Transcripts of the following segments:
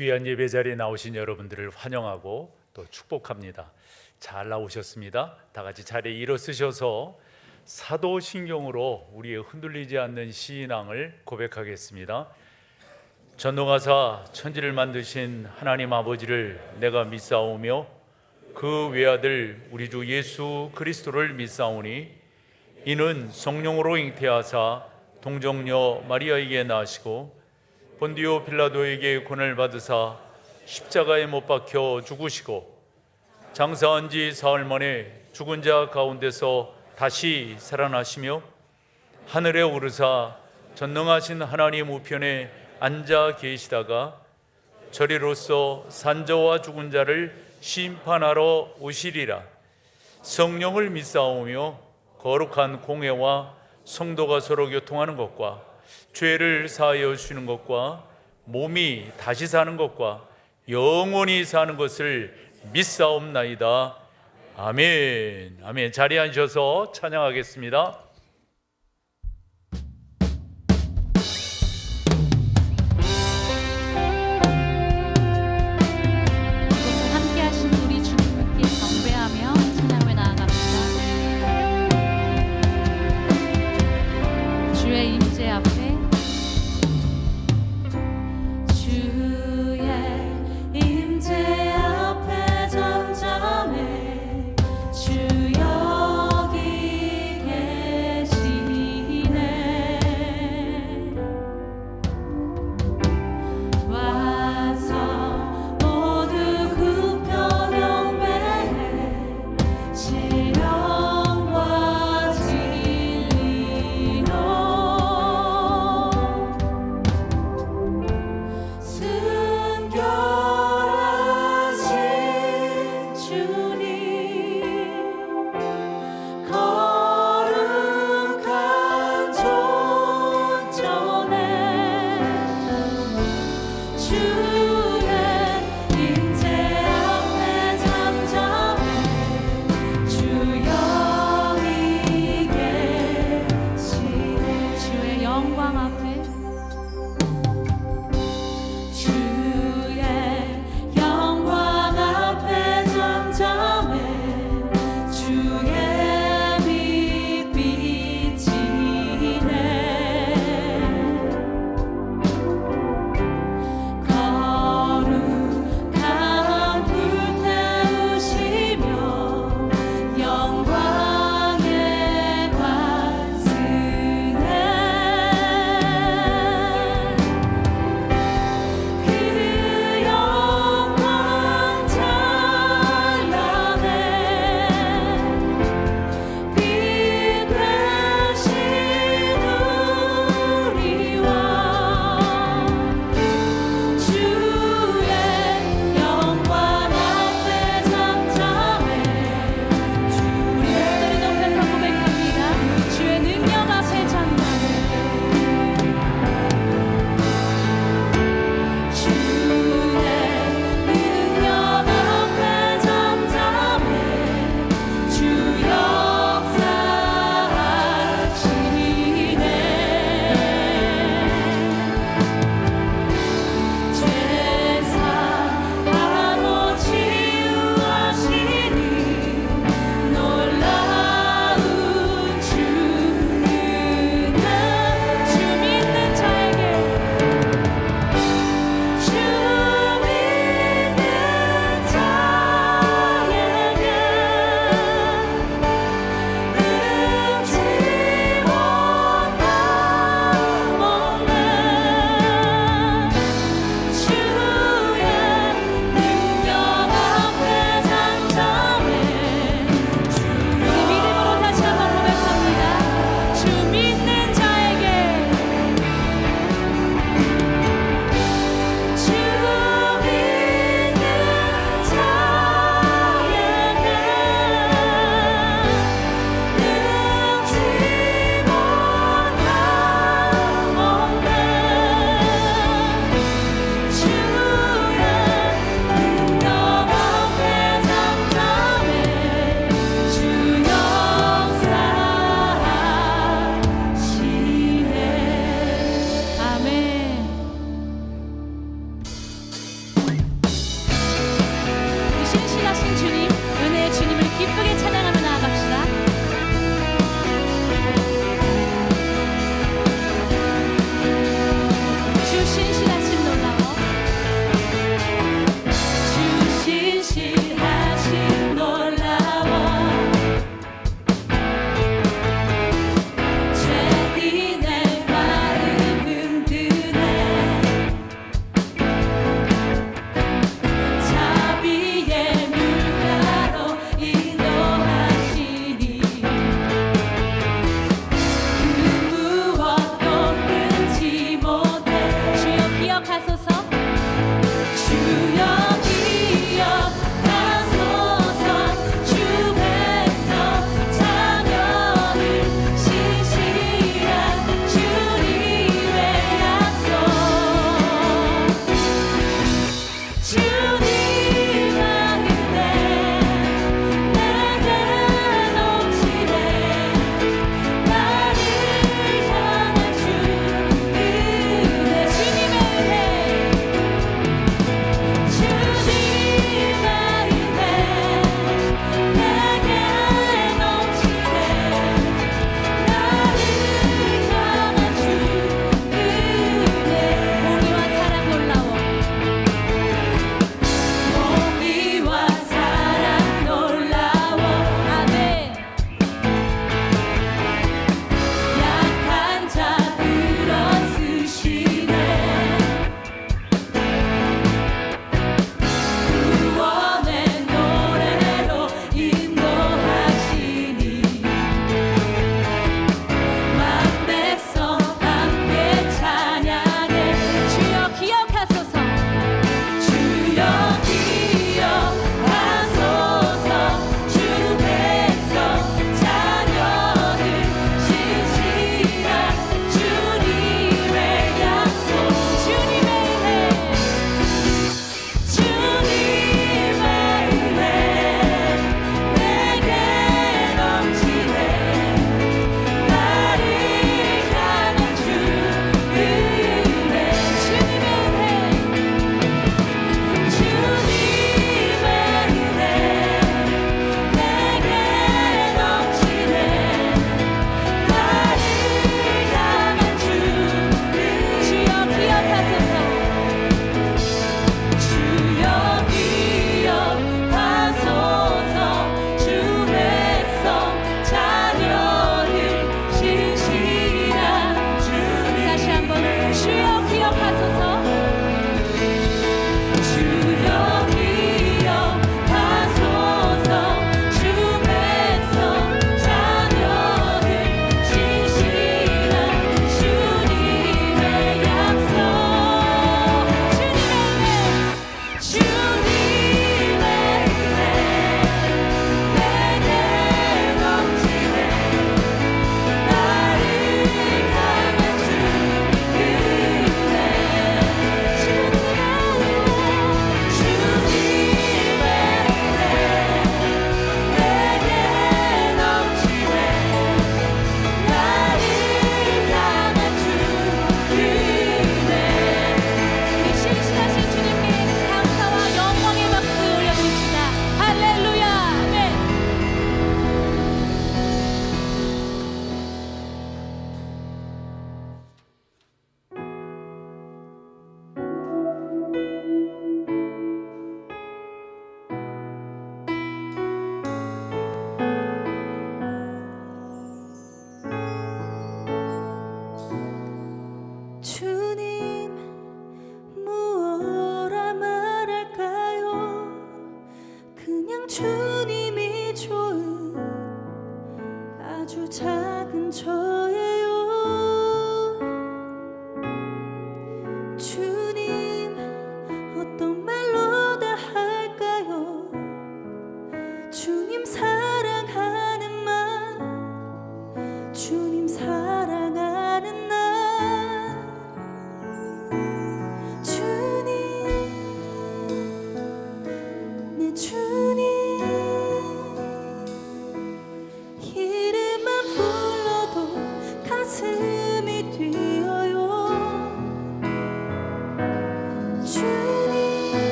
귀한 예배 자리에 나오신 여러분들을 환영하고 또 축복합니다. 잘 나오셨습니다. 다 같이 자리에 일어서셔서 사도신경으로 우리의 흔들리지 않는 신앙을 고백하겠습니다. 전능하사 천지를 만드신 하나님 아버지를 내가 믿사오며 그 외아들 우리 주 예수 그리스도를 믿사오니 이는 성령으로 잉태하사 동정녀 마리아에게 나시고 본디오 빌라도에게 고난을 받으사 십자가에 못 박혀 죽으시고 장사한 지 사흘 만에 죽은 자 가운데서 다시 살아나시며 하늘에 오르사 전능하신 하나님 우편에 앉아 계시다가 저리로서 산자와 죽은 자를 심판하러 오시리라. 성령을 믿사오며 거룩한 공회와 성도가 서로 교통하는 것과 죄를 사하여 주시는 것과 몸이 다시 사는 것과 영원히 사는 것을 믿사옵나이다. 아멘. 아멘. 자리에 앉으셔서 찬양하겠습니다.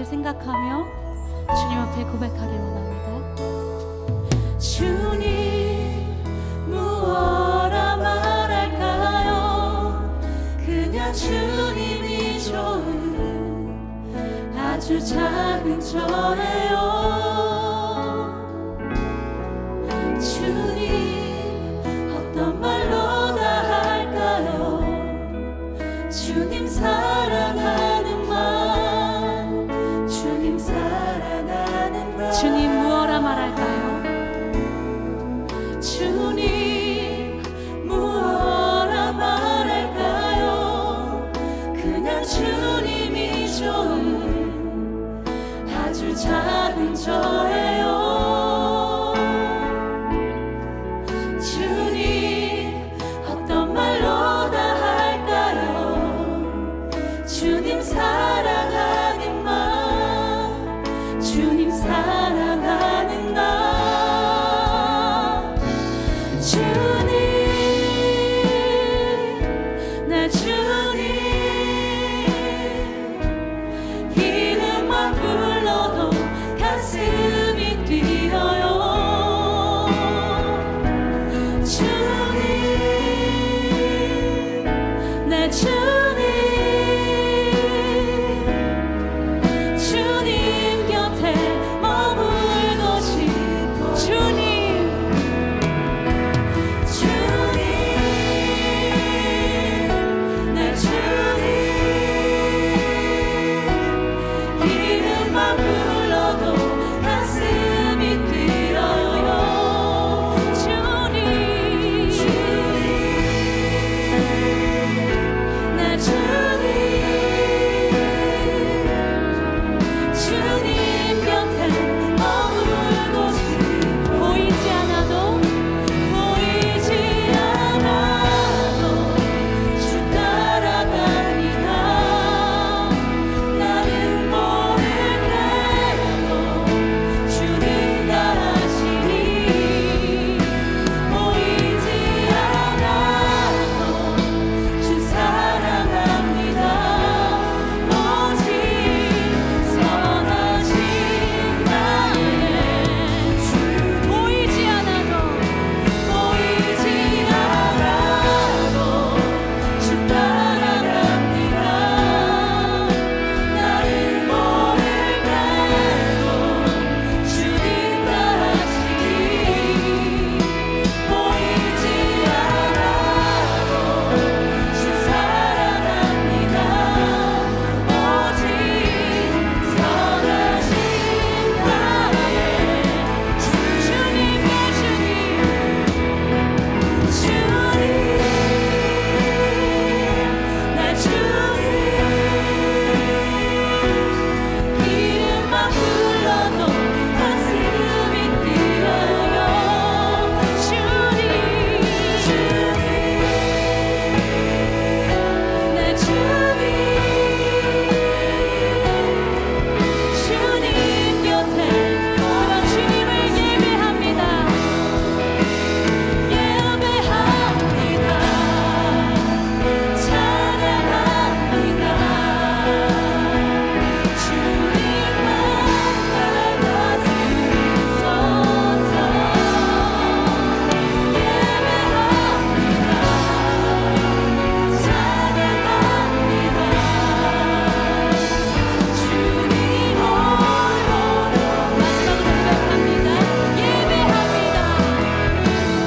생각하며 주님 앞에 고백하길 원합니다. 주님 무엇라 말할까요? 그냥 주님이 좋은 아주 작은 저예요. 주님 어떤 말로 다 할까요? 주님 사랑하는 마음, 주님 사랑하는 마음. 주님 무엇라 말할까요? 주님 무엇라 말할까요? 그냥 주님이 좋은 아주 작은 저예요. 주님 어떤 말로 다 할까요? 주님 사랑하는 마음, 주님 사랑하는 나. 주님 내 주님 이름만 불러도 가슴이 뛰어요. 주님 내 주님 주님 곁에 머물고 싶어. 주님 주님 내 주님 이름만 불러도 가슴이 뛰어요. 주님 내 주님 주님 곁에 머물고 싶어. 보이지 않아도 보이지 않아도 주 따라갑니다. 나는 모를까도 주는 다 아시니. 보이지 않아도 주 사랑합니다. 오직 선하신 나의 주. 보이지 않아도 주 따라갑니다. 나는 모를까도 주는 다 아시니. 보이지 않아도 주 사랑합니다. 오직 선하신 나의 주. 주님 내 주님 주님 내 주님 이름만 불러도 가슴이 뛰어요. 주님 내 주님 주님 곁에 우리가 주님을 예배합니다. 예배합니다. 찬양합니다. 주님만 받아주소서. 예배합니다. 찬양합니다. 주님 홀로 마지막으로 고백합니다. 예배합니다.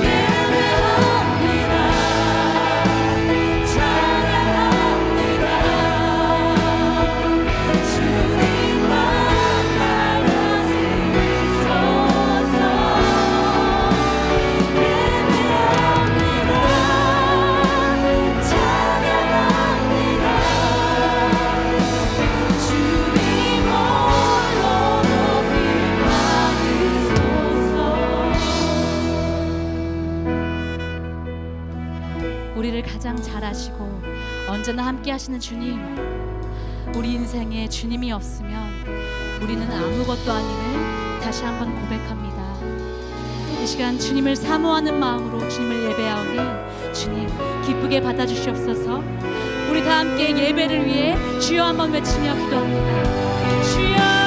예배합니다. 찬양합니다. 주님만 받아주소서. 예배합니다. 찬양합니다. 주님 홀로 높이 받으소서. 우리를 가장 잘 아시고 언제나 함께 하시는 주님, 우리 인생에 주님이 없으면 우리는 아무것도 아님을 다시 한번 고백합니다. 이 시간 주님을 사모하는 마음으로 주님을 예배하오니 주님 기쁘게 받아주시옵소서. 우리 다 함께 예배를 위해 주여 한번 외치며 기도합니다. 주여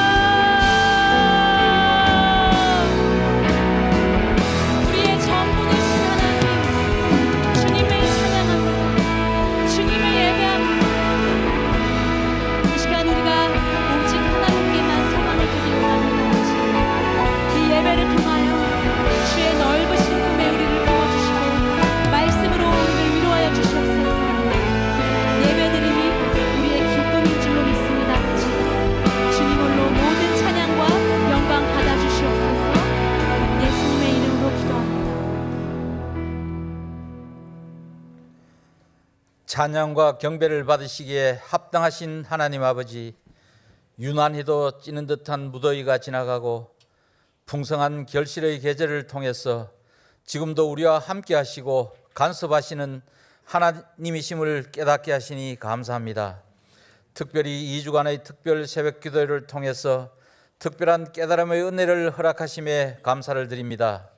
찬양과 경배를 받으시기에 합당하신 하나님 아버지, 유난히도 찌는 듯한 무더위가 지나가고 풍성한 결실의 계절을 통해서 지금도 우리와 함께 하시고 간섭하시는 하나님이심을 깨닫게 하시니 감사합니다. 특별히 2주간의 특별 새벽 기도를 통해서 특별한 깨달음의 은혜를 허락하심에 감사를 드립니다.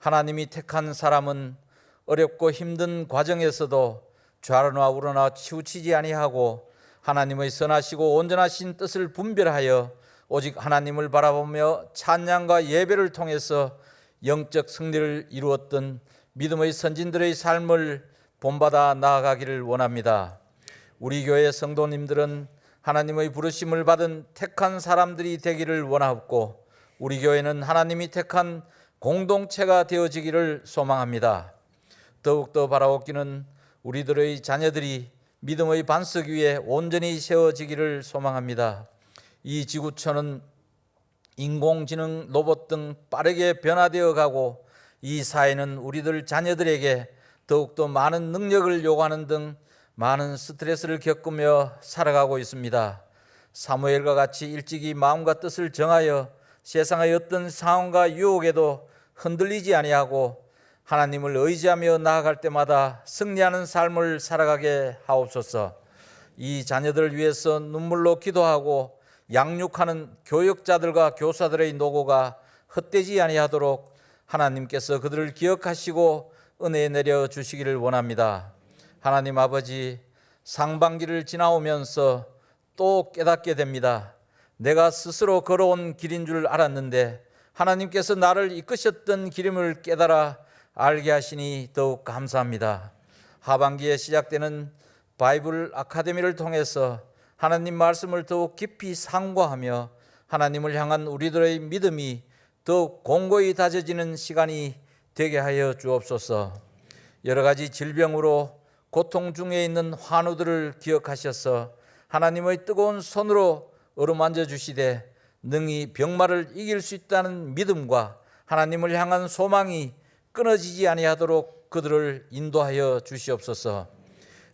하나님이 택한 사람은 어렵고 힘든 과정에서도 좌로나 우로나 치우치지 아니하고 하나님의 선하시고 온전하신 뜻을 분별하여 오직 하나님을 바라보며 찬양과 예배를 통해서 영적 승리를 이루었던 믿음의 선진들의 삶을 본받아 나아가기를 원합니다. 우리 교회 성도님들은 하나님의 부르심을 받은 택한 사람들이 되기를 원하옵고 우리 교회는 하나님이 택한 공동체가 되어지기를 소망합니다. 더욱더 바라옵기는 우리들의 자녀들이 믿음의 반석 위에 온전히 세워지기를 소망합니다. 이 지구촌은 인공지능, 로봇 등 빠르게 변화되어 가고 이 사회는 우리들 자녀들에게 더욱더 많은 능력을 요구하는 등 많은 스트레스를 겪으며 살아가고 있습니다. 사무엘과 같이 일찍이 마음과 뜻을 정하여 세상의 어떤 상황과 유혹에도 흔들리지 아니하고 하나님을 의지하며 나아갈 때마다 승리하는 삶을 살아가게 하옵소서. 이 자녀들을 위해서 눈물로 기도하고 양육하는 교육자들과 교사들의 노고가 헛되지 아니하도록 하나님께서 그들을 기억하시고 은혜 내려 주시기를 원합니다. 하나님 아버지, 상반기를 지나오면서 또 깨닫게 됩니다. 내가 스스로 걸어온 길인 줄 알았는데 하나님께서 나를 이끄셨던 길임을 깨달아 알게 하시니 더욱 감사합니다. 하반기에 시작되는 바이블 아카데미를 통해서 하나님 말씀을 더욱 깊이 상고하며 하나님을 향한 우리들의 믿음이 더욱 공고히 다져지는 시간이 되게 하여 주옵소서. 여러 가지 질병으로 고통 중에 있는 환우들을 기억하셔서 하나님의 뜨거운 손으로 어루만져 주시되 능히 병마를 이길 수 있다는 믿음과 하나님을 향한 소망이 끊어지지 아니하도록 그들을 인도하여 주시옵소서.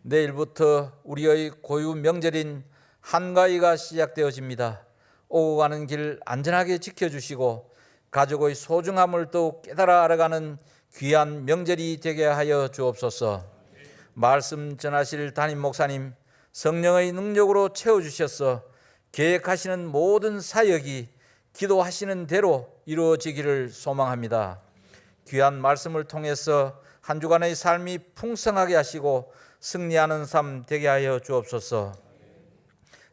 내일부터 우리의 고유 명절인 한가위가 시작되어집니다. 오고 가는 길 안전하게 지켜주시고 가족의 소중함을 더욱 깨달아 알아가는 귀한 명절이 되게 하여 주옵소서. 말씀 전하실 담임 목사님 성령의 능력으로 채워주셔서 계획하시는 모든 사역이 기도하시는 대로 이루어지기를 소망합니다. 귀한 말씀을 통해서 한 주간의 삶이 풍성하게 하시고 승리하는 삶 되게 하여 주옵소서.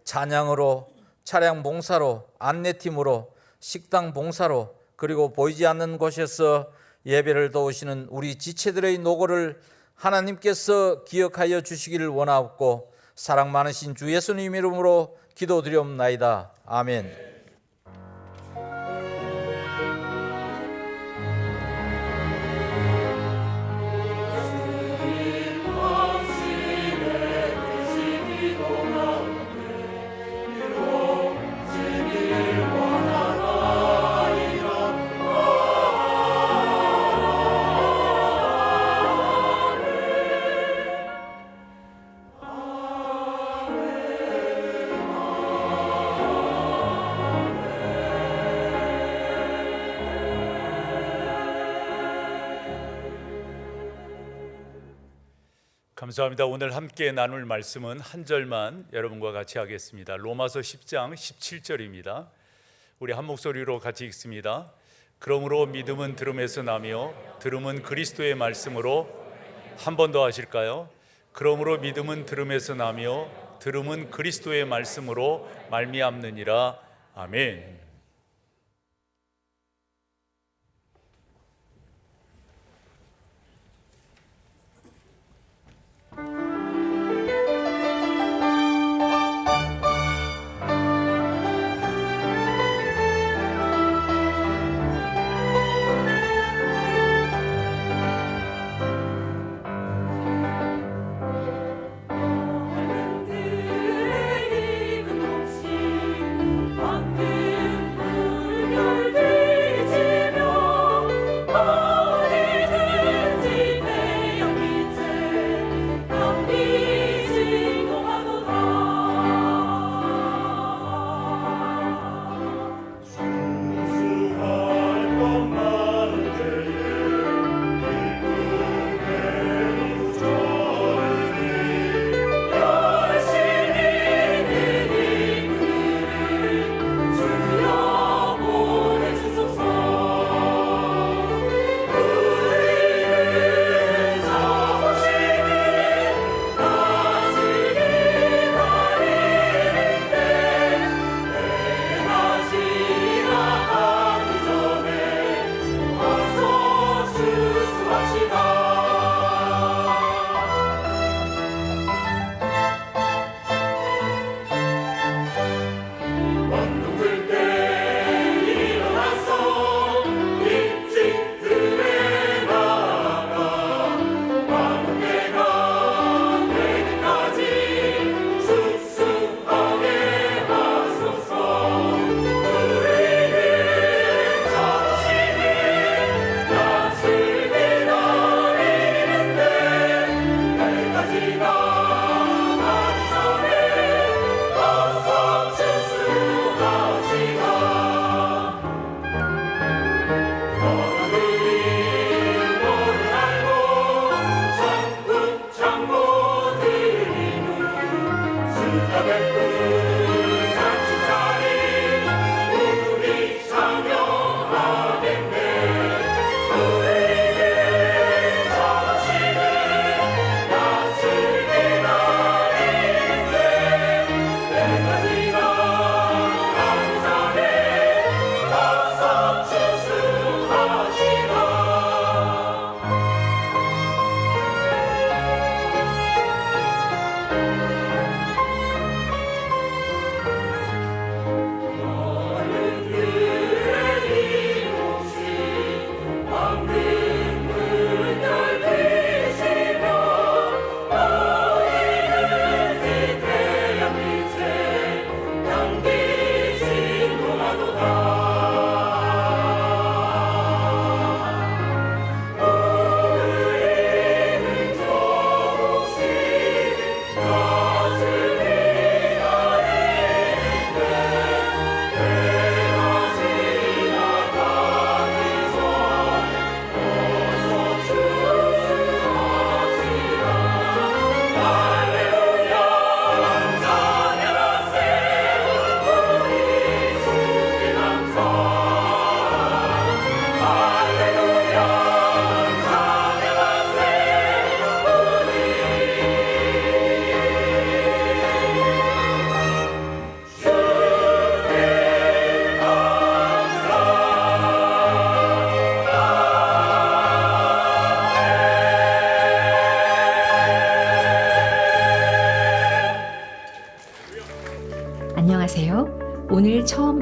찬양으로, 차량 봉사로, 안내팀으로, 식당 봉사로, 그리고 보이지 않는 곳에서 예배를 도우시는 우리 지체들의 노고를 하나님께서 기억하여 주시기를 원하옵고 사랑 많으신 주 예수님 이름으로 기도드리옵나이다. 아멘. 감사합니다. 오늘 함께 나눌 말씀은 한 절만 여러분과 같이 하겠습니다. 로마서 10장 17절입니다. 우리 한 목소리로 같이 읽습니다. 그러므로 믿음은 들음에서 나며 들음은 그리스도의 말씀으로, 한 번 더 하실까요? 그러므로 믿음은 들음에서 나며 들음은 그리스도의 말씀으로 말미암느니라. 아멘. 하늘의 힘은 없이 만든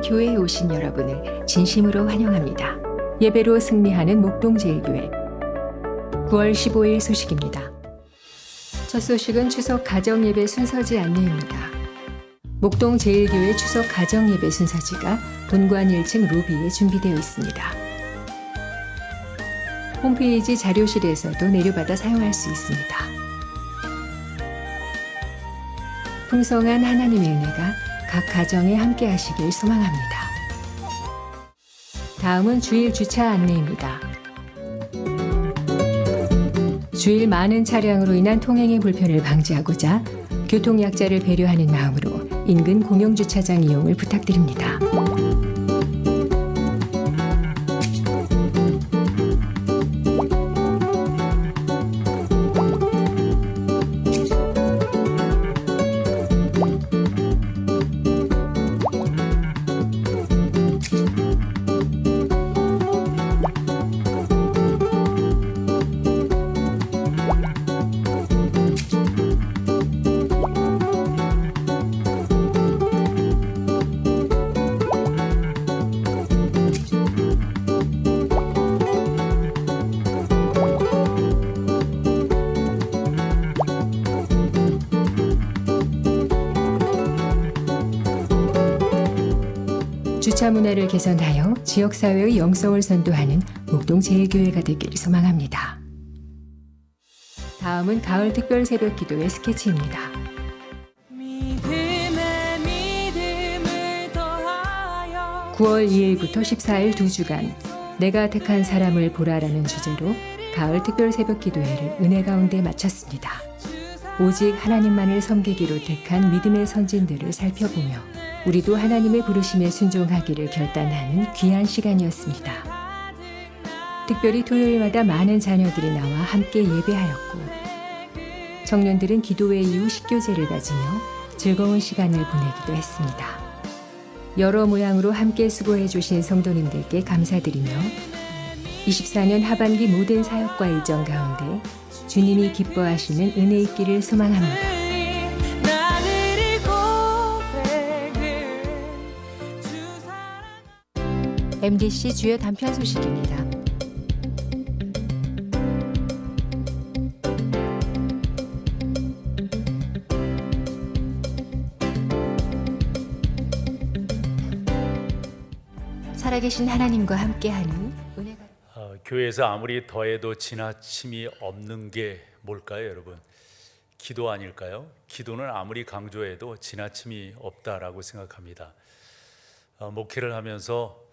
교회에 오신 여러분을 진심으로 환영합니다. 예배로 승리하는 목동제일교회 9월 15일 소식입니다. 첫 소식은 추석 가정예배 순서지 안내입니다. 목동제일교회 추석 가정예배 순서지가 본관 1층 로비에 준비되어 있습니다. 홈페이지 자료실에서도 내려받아 사용할 수 있습니다. 풍성한 하나님의 은혜가 각 가정에 함께 하시길 소망합니다. 다음은 주일 주차 안내입니다. 주일 많은 차량으로 인한 통행의 불편을 방지하고자 교통약자를 배려하는 마음으로 인근 공영주차장 이용을 부탁드립니다. 주차 문화를 개선하여 지역사회의 영성을 선도하는 목동제일교회가 되길 소망합니다. 다음은 가을 특별 새벽 기도의 스케치입니다. 9월 2일부터 14일 2주간 내가 택한 사람을 보라라는 주제로 가을 특별 새벽 기도회를 은혜 가운데 마쳤습니다. 오직 하나님만을 섬기기로 택한 믿음의 선진들을 살펴보며 우리도 하나님의 부르심에 순종하기를 결단하는 귀한 시간이었습니다. 특별히 토요일마다 많은 자녀들이 나와 함께 예배하였고 청년들은 기도회 이후 식교제를 가지며 즐거운 시간을 보내기도 했습니다. 여러 모양으로 함께 수고해 주신 성도님들께 감사드리며 24년 하반기 모든 사역과 일정 가운데 주님이 기뻐하시는 은혜 있기를 소망합니다. MDC 주요 단편 소식입니다. 살아계신 하나님과 함께하는 은혜가 교회에서 아무리 더해도 지나침이 없는 게 뭘까요, 여러분? 기도 아닐까요? 기도는 아무리 강조해도 지나침이 없다라고 생각합니다. 목회를 하면서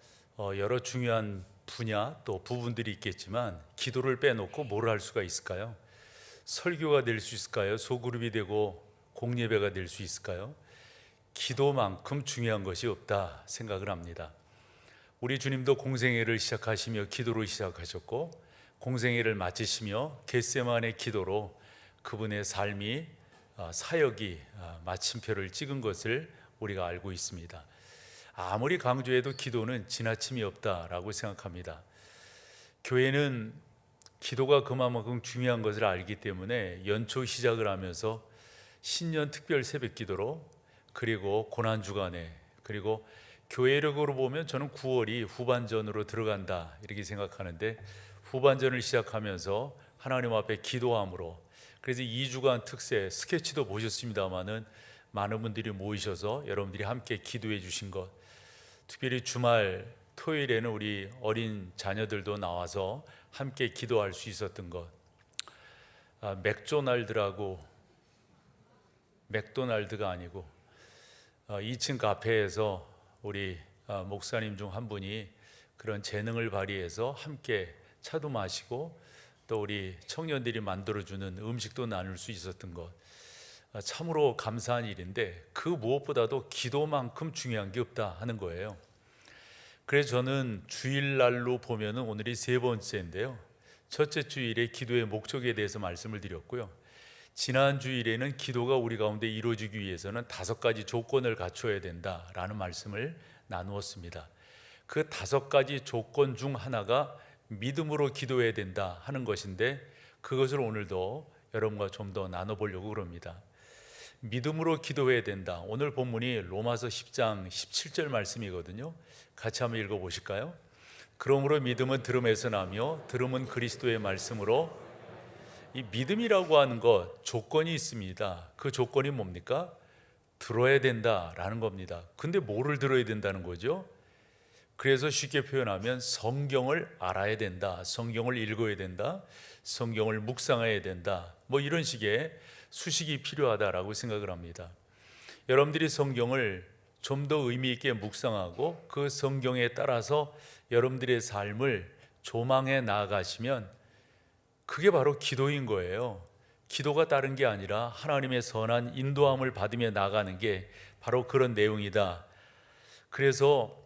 여러 중요한 분야 또 부분들이 있겠지만 기도를 빼놓고 뭘 할 수가 있을까요? 설교가 될 수 있을까요? 소그룹이 되고 공예배가 될 수 있을까요? 기도만큼 중요한 것이 없다 생각을 합니다. 우리 주님도 공생애를 시작하시며 기도로 시작하셨고 공생애를 마치시며 겟세마네 기도로 그분의 삶이 사역이 마침표를 찍은 것을 우리가 알고 있습니다. 아무리 강조해도 기도는 지나침이 없다라고 생각합니다. 교회는 기도가 그만큼 중요한 것을 알기 때문에 연초 시작을 하면서 신년 특별 새벽 기도로 그리고 고난주간에 그리고 교회력으로 보면 저는 9월이 후반전으로 들어간다 이렇게 생각하는데 후반전을 시작하면서 하나님 앞에 기도함으로 그래서 2주간 특세 스케치도 보셨습니다마는 많은 분들이 모이셔서 여러분들이 함께 기도해 주신 것 특별히 주말 토요일에는 우리 어린 자녀들도 나와서 함께 기도할 수 있었던 것 맥도날드가 아니고 2층 카페에서 우리 목사님 중 한 분이 그런 재능을 발휘해서 함께 차도 마시고 또 우리 청년들이 만들어주는 음식도 나눌 수 있었던 것 참으로 감사한 일인데 그 무엇보다도 기도만큼 중요한 게 없다 하는 거예요. 그래서 저는 주일날로 보면은 오늘이 세 번째인데요. 첫째 주일에 기도의 목적에 대해서 말씀을 드렸고요. 지난 주일에는 기도가 우리 가운데 이루어지기 위해서는 5가지 조건을 갖춰야 된다라는 말씀을 나누었습니다. 그 5가지 조건 중 하나가 믿음으로 기도해야 된다 하는 것인데 그것을 오늘도 여러분과 좀 더 나눠보려고 그럽니다. 믿음으로 기도해야 된다. 오늘 본문이 로마서 10장 17절 말씀이거든요. 같이 한번 읽어보실까요? 그러므로 믿음은 들음에서 나며 들음은 그리스도의 말씀으로. 이 믿음이라고 하는 것 조건이 있습니다. 그 조건이 뭡니까? 들어야 된다라는 겁니다. 근데 뭐를 들어야 된다는 거죠? 그래서 쉽게 표현하면 성경을 알아야 된다, 성경을 읽어야 된다, 성경을 묵상해야 된다, 뭐 이런 식의 수식이 필요하다라고 생각을 합니다. 여러분들이 성경을 좀 더 의미 있게 묵상하고 그 성경에 따라서 여러분들의 삶을 조망해 나아가시면 그게 바로 기도인 거예요. 기도가 다른 게 아니라 하나님의 선한 인도함을 받으며 나가는 게 바로 그런 내용이다. 그래서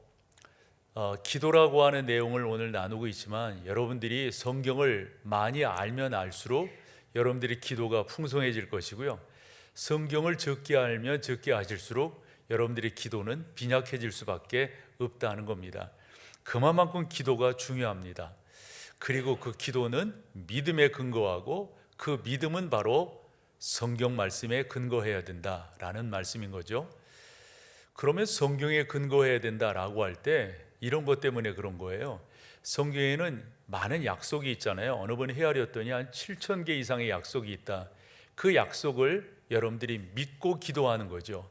기도라고 하는 내용을 오늘 나누고 있지만 여러분들이 성경을 많이 알면 알수록 여러분들의 기도가 풍성해질 것이고요. 성경을 적게 알면 적게 하실수록 여러분들의 기도는 빈약해질 수밖에 없다는 겁니다. 그만큼 기도가 중요합니다. 그리고 그 기도는 믿음에 근거하고 그 믿음은 바로 성경 말씀에 근거해야 된다라는 말씀인 거죠. 그러면 성경에 근거해야 된다라고 할 때 이런 것 때문에 그런 거예요. 성경에는 많은 약속이 있잖아요. 어느 번 헤아렸더니 한 7,000개 이상의 약속이 있다. 그 약속을 여러분들이 믿고 기도하는 거죠.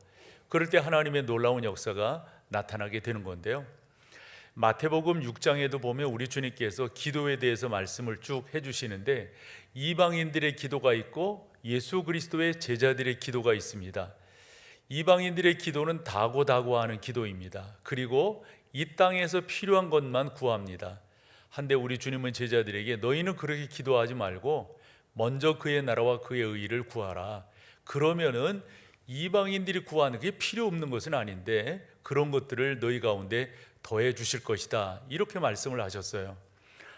그럴 때 하나님의 놀라운 역사가 나타나게 되는 건데요. 마태복음 6장에도 보면 우리 주님께서 기도에 대해서 말씀을 쭉 해주시는데 이방인들의 기도가 있고 예수 그리스도의 제자들의 기도가 있습니다. 이방인들의 기도는 다고다고하는 기도입니다. 그리고 이 땅에서 필요한 것만 구합니다. 한데 우리 주님은 제자들에게 너희는 그렇게 기도하지 말고 먼저 그의 나라와 그의 의의를 구하라. 그러면은 이방인들이 구하는 게 필요 없는 것은 아닌데 그런 것들을 너희 가운데 더해 주실 것이다. 이렇게 말씀을 하셨어요.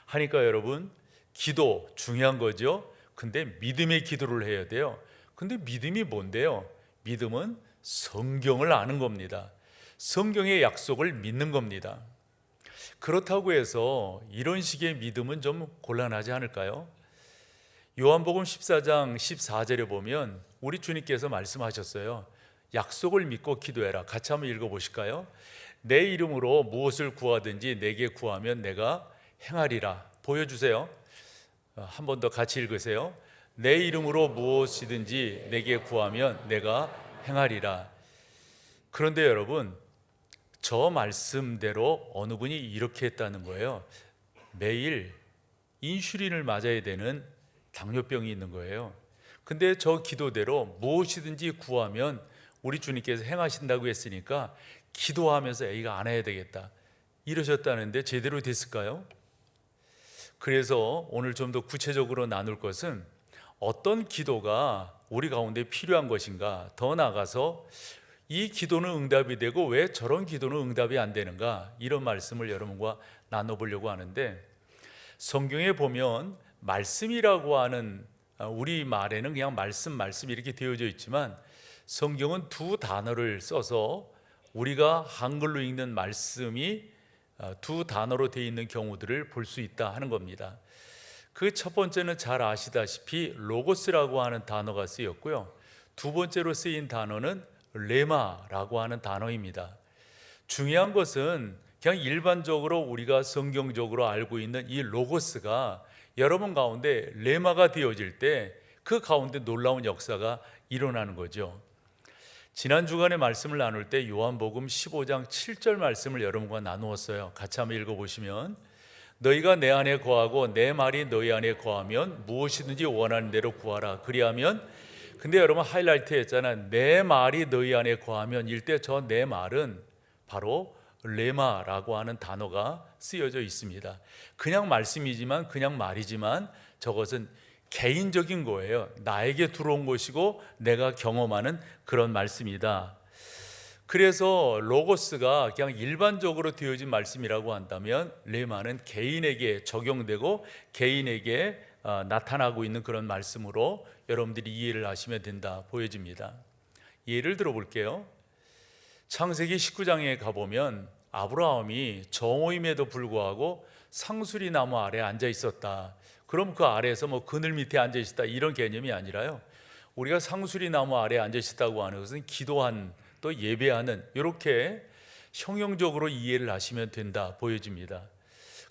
하니까 여러분 기도 중요한 거죠. 근데 믿음의 기도를 해야 돼요. 근데 믿음이 뭔데요? 믿음은 성경을 아는 겁니다. 성경의 약속을 믿는 겁니다. 그렇다고 해서 이런 식의 믿음은 좀 곤란하지 않을까요? 요한복음 14장 14절에 보면 우리 주님께서 말씀하셨어요. 약속을 믿고 기도해라. 같이 한번 읽어보실까요? 내 이름으로 무엇을 구하든지 내게 구하면 내가 행하리라. 보여주세요. 한 번 더 같이 읽으세요. 내 이름으로 무엇이든지 내게 구하면 내가 행하리라. 그런데 여러분 저 말씀대로 어느 분이 이렇게 했다는 거예요. 매일 인슐린을 맞아야 되는 당뇨병이 있는 거예요. 근데 저 기도대로 무엇이든지 구하면 우리 주님께서 행하신다고 했으니까 기도하면서 A가 안 해야 되겠다 이러셨다는데 제대로 됐을까요? 그래서 오늘 좀 더 구체적으로 나눌 것은 어떤 기도가 우리 가운데 필요한 것인가, 더 나아가서 이 기도는 응답이 되고 왜 저런 기도는 응답이 안 되는가, 이런 말씀을 여러분과 나눠보려고 하는데, 성경에 보면 말씀이라고 하는 우리 말에는 그냥 말씀 이렇게 되어져 있지만 성경은 두 단어를 써서 우리가 한글로 읽는 말씀이 두 단어로 되어 있는 경우들을 볼 수 있다 하는 겁니다. 그 첫 번째는 잘 아시다시피 로고스라고 하는 단어가 쓰였고요. 두 번째로 쓰인 단어는 레마라고 하는 단어입니다. 중요한 것은 그냥 일반적으로 우리가 성경적으로 알고 있는 이 로고스가 여러분 가운데 레마가 되어질 때 그 가운데 놀라운 역사가 일어나는 거죠. 지난 주간에 말씀을 나눌 때 요한복음 15장 7절 말씀을 여러분과 나누었어요. 같이 한번 읽어보시면, 너희가 내 안에 거하고 내 말이 너희 안에 거하면 무엇이든지 원하는 대로 구하라. 그리하면, 근데 여러분 하이라이트 했잖아요. 내 말이 너희 안에 거하면 일 때 저 내 말은 바로 레마라고 하는 단어가 쓰여져 있습니다. 그냥 말씀이지만, 그냥 말이지만 저것은 개인적인 거예요. 나에게 들어온 것이고 내가 경험하는 그런 말씀이다. 그래서 로고스가 그냥 일반적으로 되어진 말씀이라고 한다면 레마는 개인에게 적용되고 개인에게 나타나고 있는 그런 말씀으로 여러분들이 이해를 하시면 된다 보여집니다. 예를 들어 볼게요. 창세기 19장에 가보면 아브라함이 정오임에도 불구하고 상수리 나무 아래에 앉아 있었다. 그럼 그 아래에서 뭐 그늘 밑에 앉아 있었다 이런 개념이 아니라요. 우리가 상수리 나무 아래에 앉아 있다고 하는 것은 기도한 또 예배하는 이렇게 형용적으로 이해를 하시면 된다 보여집니다.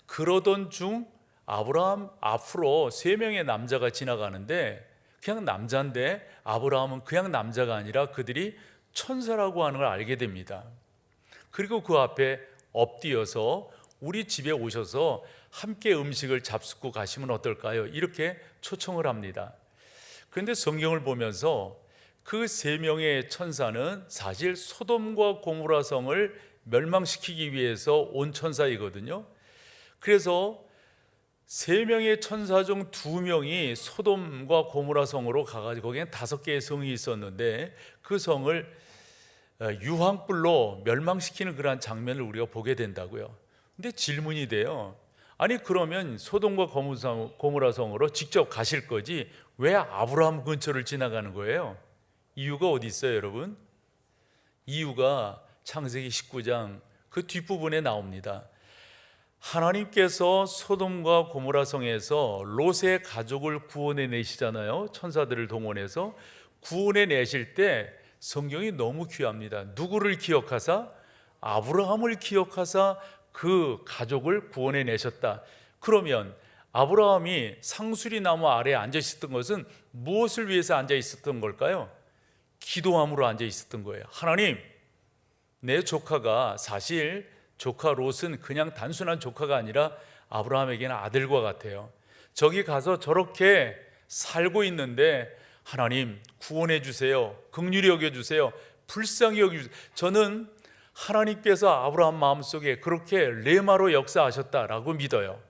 그러던 중 아브라함 앞으로 3명의 남자가 지나가는데 그냥 남자인데 아브라함은 그냥 남자가 아니라 그들이 천사라고 하는 걸 알게 됩니다. 그리고 그 앞에 엎드려서 우리 집에 오셔서 함께 음식을 잡수고 가시면 어떨까요? 이렇게 초청을 합니다. 그런데 성경을 보면서 그 3명의 천사는 사실 소돔과 고모라 성을 멸망시키기 위해서 온 천사이거든요. 그래서 3명의 천사 중 2명이 소돔과 고모라 성으로 가가지고 거기엔 5개의 성이 있었는데 그 성을 유황불로 멸망시키는 그러한 장면을 우리가 보게 된다고요. 근데 질문이 돼요. 아니 그러면 소돔과 고모라 성으로 직접 가실 거지 왜 아브라함 근처를 지나가는 거예요? 이유가 어디 있어요, 여러분? 이유가 창세기 19장 그 뒷부분에 나옵니다. 하나님께서 소돔과 고모라 성에서 롯의 가족을 구원해 내시잖아요. 천사들을 동원해서 구원해 내실 때 성경이 너무 귀합니다. 누구를 기억하사? 아브라함을 기억하사 그 가족을 구원해 내셨다. 그러면 아브라함이 상수리 나무 아래에 앉아 있었던 것은 무엇을 위해서 앉아 있었던 걸까요? 기도함으로 앉아 있었던 거예요. 하나님, 내 조카가 사실 조카 롯은 그냥 단순한 조카가 아니라 아브라함에게는 아들과 같아요. 저기 가서 저렇게 살고 있는데 하나님 구원해 주세요. 긍휼히 여겨 주세요. 불쌍히 여겨 주세요. 저는 하나님께서 아브라함 마음속에 그렇게 레마로 역사하셨다라고 믿어요.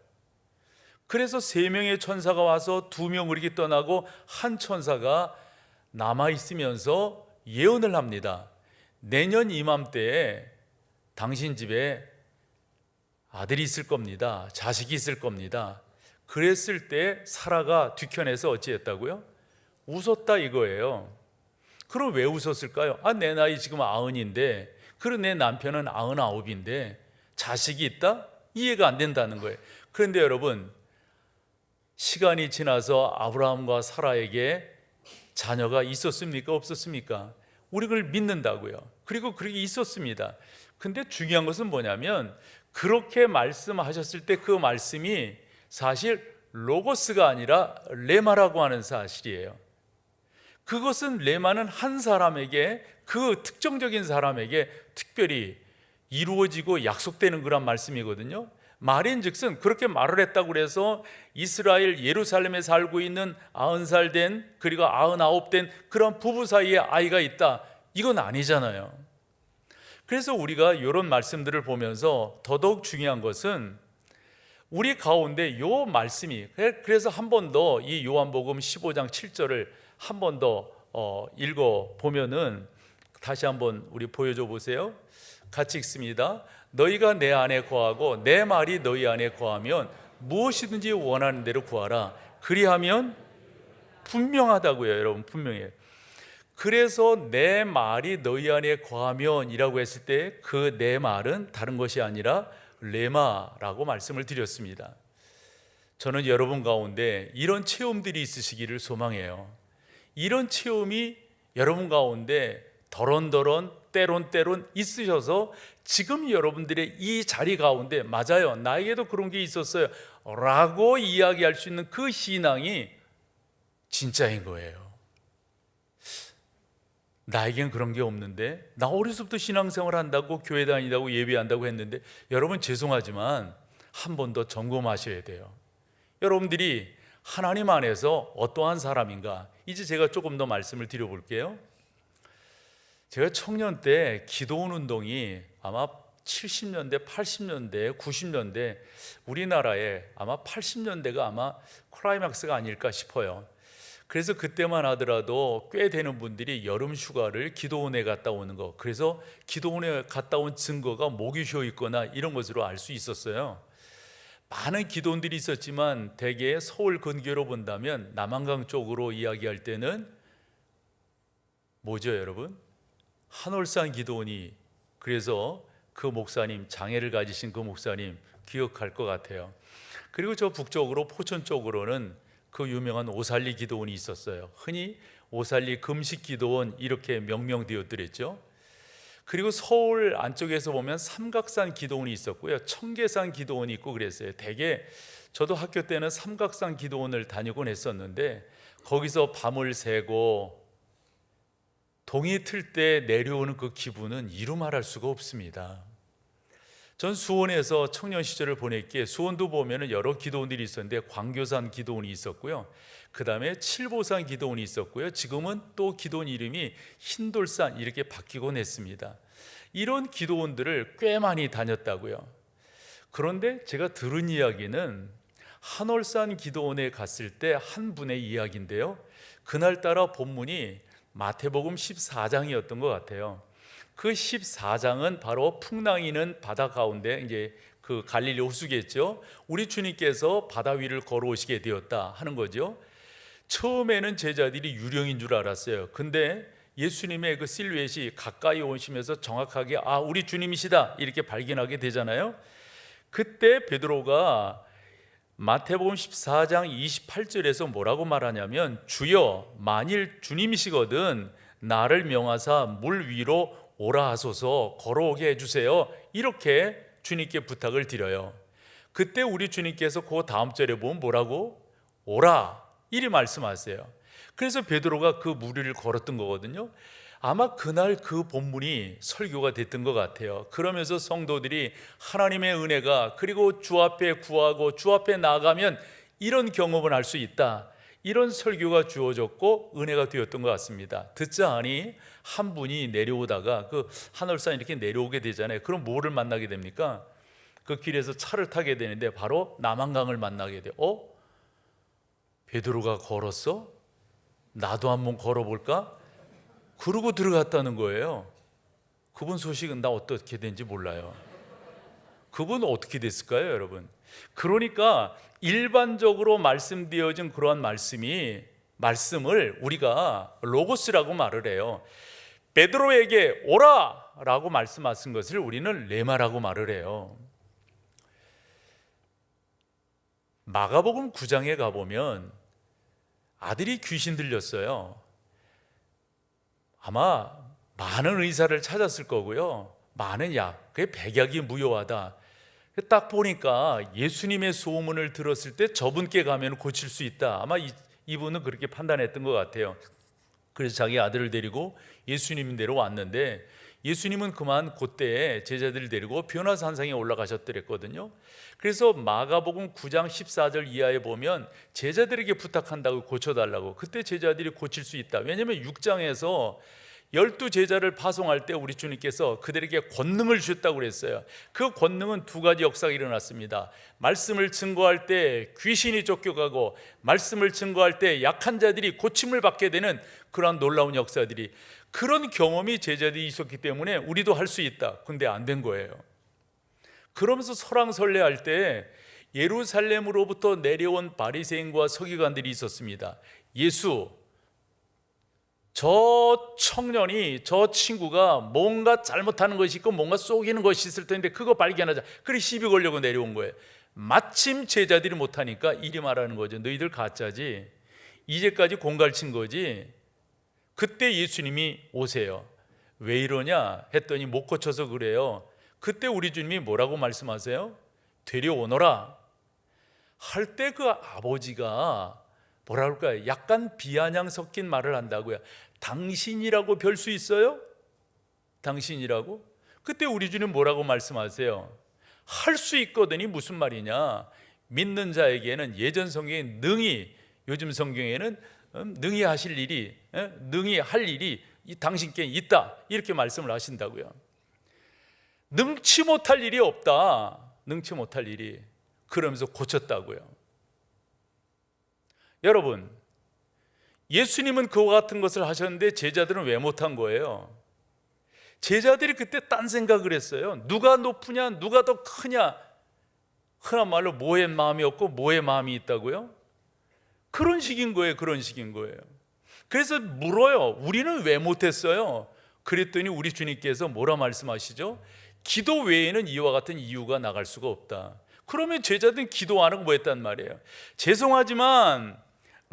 그래서 3명의 천사가 와서 2명을 이렇게 떠나고 한 천사가 남아있으면서 예언을 합니다. 내년 이맘때에 당신 집에 아들이 있을 겁니다. 자식이 있을 겁니다. 그랬을 때 사라가 뒤편에서 어찌했다고요? 웃었다 이거예요. 그럼 왜 웃었을까요? 내 나이 지금 90인데 그리고 내 남편은 99인데 자식이 있다? 이해가 안 된다는 거예요. 그런데 여러분, 시간이 지나서 아브라함과 사라에게 자녀가 있었습니까? 없었습니까? 우리 그걸 믿는다고요. 그리고 그렇게 있었습니다. 근데 중요한 것은 뭐냐면 그렇게 말씀하셨을 때 그 말씀이 사실 로고스가 아니라 레마라고 하는 사실이에요. 그것은 레마는 한 사람에게, 그 특정적인 사람에게 특별히 이루어지고 약속되는 그런 말씀이거든요. 말인즉슨 그렇게 말을 했다고 해서 이스라엘 예루살렘에 살고 있는 90살 된 그리고 99 된 그런 부부 사이에 아이가 있다, 이건 아니잖아요. 그래서 우리가 이런 말씀들을 보면서 더더욱 중요한 것은 우리 가운데 이 말씀이, 그래서 한 번 더 이 요한복음 15장 7절을 한 번 더 읽어보면은 다시 한번 우리 보여줘 보세요. 같이 읽습니다. 너희가 내 안에 거하고 내 말이 너희 안에 거하면 무엇이든지 원하는 대로 구하라. 그리하면 분명하다고요, 여러분. 분명해요. 그래서 내 말이 너희 안에 거하면 이라고 했을 때 그 내 말은 다른 것이 아니라 레마라고 말씀을 드렸습니다. 저는 여러분 가운데 이런 체험들이 있으시기를 소망해요. 이런 체험이 여러분 가운데 더런더런 때론 있으셔서 지금 여러분들의 이 자리 가운데 맞아요, 나에게도 그런 게 있었어요 라고 이야기할 수 있는 그 신앙이 진짜인 거예요. 나에겐 그런 게 없는데, 나 어려서부터 신앙생활 한다고 교회 다니다고 예배한다고 했는데, 여러분 죄송하지만 한 번 더 점검하셔야 돼요. 여러분들이 하나님 안에서 어떠한 사람인가, 이제 제가 조금 더 말씀을 드려볼게요. 제가 청년 때 기도원 운동이 아마 70년대, 80년대, 90년대 우리나라에 아마 80년대가 아마 클라이막스가 아닐까 싶어요. 그래서 그때만 하더라도 꽤 되는 분들이 여름 휴가를 기도원에 갔다 오는 거, 그래서 기도원에 갔다 온 증거가 목이 쉬어 있거나 이런 것으로 알 수 있었어요. 많은 기도원들이 있었지만 대개 서울 근교로 본다면 남한강 쪽으로 이야기할 때는 뭐죠, 여러분? 한올산 기도원이, 그래서 그 목사님, 장애를 가지신 그 목사님 기억할 것 같아요. 그리고 저 북쪽으로 포천 쪽으로는 그 유명한 오살리 기도원이 있었어요. 흔히 오살리 금식 기도원 이렇게 명명되었더랬죠. 그리고 서울 안쪽에서 보면 삼각산 기도원이 있었고요, 청계산 기도원이 있고 그랬어요. 대개 저도 학교 때는 삼각산 기도원을 다니곤 했었는데 거기서 밤을 새고 동이 틀 때 내려오는 그 기분은 이루 말할 수가 없습니다. 전 수원에서 청년 시절을 보냈기에 수원도 보면 여러 기도원들이 있었는데 광교산 기도원이 있었고요, 그 다음에 칠보산 기도원이 있었고요, 지금은 또 기도원 이름이 흰돌산 이렇게 바뀌곤 했습니다. 이런 기도원들을 꽤 많이 다녔다고요. 그런데 제가 들은 이야기는 한월산 기도원에 갔을 때 한 분의 이야기인데요, 그날따라 본문이 마태복음 14장이었던 것 같아요. 그 14장은 바로 풍랑이는 바다 가운데, 이제 그 갈릴리 호수겠죠, 우리 주님께서 바다 위를 걸어오시게 되었다 하는 거죠. 처음에는 제자들이 유령인 줄 알았어요. 근데 예수님의 그 실루엣이 가까이 오시면서 정확하게 우리 주님이시다 이렇게 발견하게 되잖아요. 그때 베드로가 마태복음 14장 28절에서 뭐라고 말하냐면, 주여 만일 주님이시거든 나를 명하사 물 위로 오라 하소서, 걸어오게 해주세요, 이렇게 주님께 부탁을 드려요. 그때 우리 주님께서 그 다음 절에 보면 뭐라고? 오라 이리 말씀하세요. 그래서 베드로가 그 물 위를 걸었던 거거든요. 아마 그날 그 본문이 설교가 됐던 것 같아요. 그러면서 성도들이 하나님의 은혜가, 그리고 주 앞에 구하고 주 앞에 나아가면 이런 경험을 할 수 있다, 이런 설교가 주어졌고 은혜가 되었던 것 같습니다. 듣자 하니 한 분이 내려오다가 그 한월산 이렇게 내려오게 되잖아요. 그럼 뭐를 만나게 됩니까? 그 길에서 차를 타게 되는데 바로 남한강을 만나게 돼요. 베드로가 걸었어? 나도 한번 걸어볼까? 그러고 들어갔다는 거예요. 그분 소식은 나 어떻게 된지 몰라요. 그분 어떻게 됐을까요, 여러분? 그러니까 일반적으로 말씀되어진 그러한 말씀을 우리가 로고스라고 말을 해요. 베드로에게 오라 라고 말씀하신 것을 우리는 레마라고 말을 해요. 마가복음 9장에 가보면 아들이 귀신 들렸어요. 아마 많은 의사를 찾았을 거고요, 많은 약, 그게 백약이 무효하다. 딱 보니까 예수님의 소문을 들었을 때 저분께 가면 고칠 수 있다, 아마 이분은 그렇게 판단했던 것 같아요. 그래서 자기 아들을 데리고 예수님 데로 왔는데, 예수님은 그만 그때에 제자들을 데리고 변화산상에 올라가셨더랬거든요. 그래서 마가복음 9장 14절 이하에 보면 제자들에게 부탁한다고 고쳐달라고. 그때 제자들이 고칠 수 있다. 왜냐하면 6장에서 12제자를 파송할 때 우리 주님께서 그들에게 권능을 주셨다고 그랬어요. 그 권능은 두 가지 역사가 일어났습니다. 말씀을 증거할 때 귀신이 쫓겨가고, 말씀을 증거할 때 약한 자들이 고침을 받게 되는 그러한 놀라운 역사들이, 그런 경험이 제자들이 있었기 때문에 우리도 할 수 있다. 근데 안 된 거예요. 그러면서 설왕설래할 때 예루살렘으로부터 내려온 바리새인과 서기관들이 있었습니다. 예수, 저 청년이, 저 친구가 뭔가 잘못하는 것이 있고 뭔가 속이는 것이 있을 텐데 그거 발견하자. 그래 시비 걸려고 내려온 거예요. 마침 제자들이 못하니까 이리 말하는 거죠. 너희들 가짜지, 이제까지 공갈친 거지. 그때 예수님이 오세요. 왜 이러냐 했더니 못 고쳐서 그래요. 그때 우리 주님이 뭐라고 말씀하세요? 데려오너라 할 때 그 아버지가 뭐라 그럴까요? 약간 비아냥 섞인 말을 한다고요. 당신이라고 별 수 있어요? 당신이라고? 그때 우리 주님 뭐라고 말씀하세요? 할 수 있거든이 무슨 말이냐? 믿는 자에게는 예전 성경에 능히, 요즘 성경에는 능히 하실 일이, 능히 할 일이 당신께 있다, 이렇게 말씀을 하신다고요. 능치 못할 일이 없다, 능치 못할 일이. 그러면서 고쳤다고요. 여러분, 예수님은 그와 같은 것을 하셨는데 제자들은 왜 못한 거예요? 제자들이 그때 딴 생각을 했어요. 누가 높으냐, 누가 더 크냐. 흔한 말로 모의 마음이 없고 모의 마음이 있다고요? 그런 식인 거예요. 그런 식인 거예요. 그래서 물어요. 우리는 왜 못했어요? 그랬더니 우리 주님께서 뭐라 말씀하시죠? 기도 외에는 이와 같은 이유가 나갈 수가 없다. 그러면 제자들은 기도 안 하고 뭐 했단 말이에요? 죄송하지만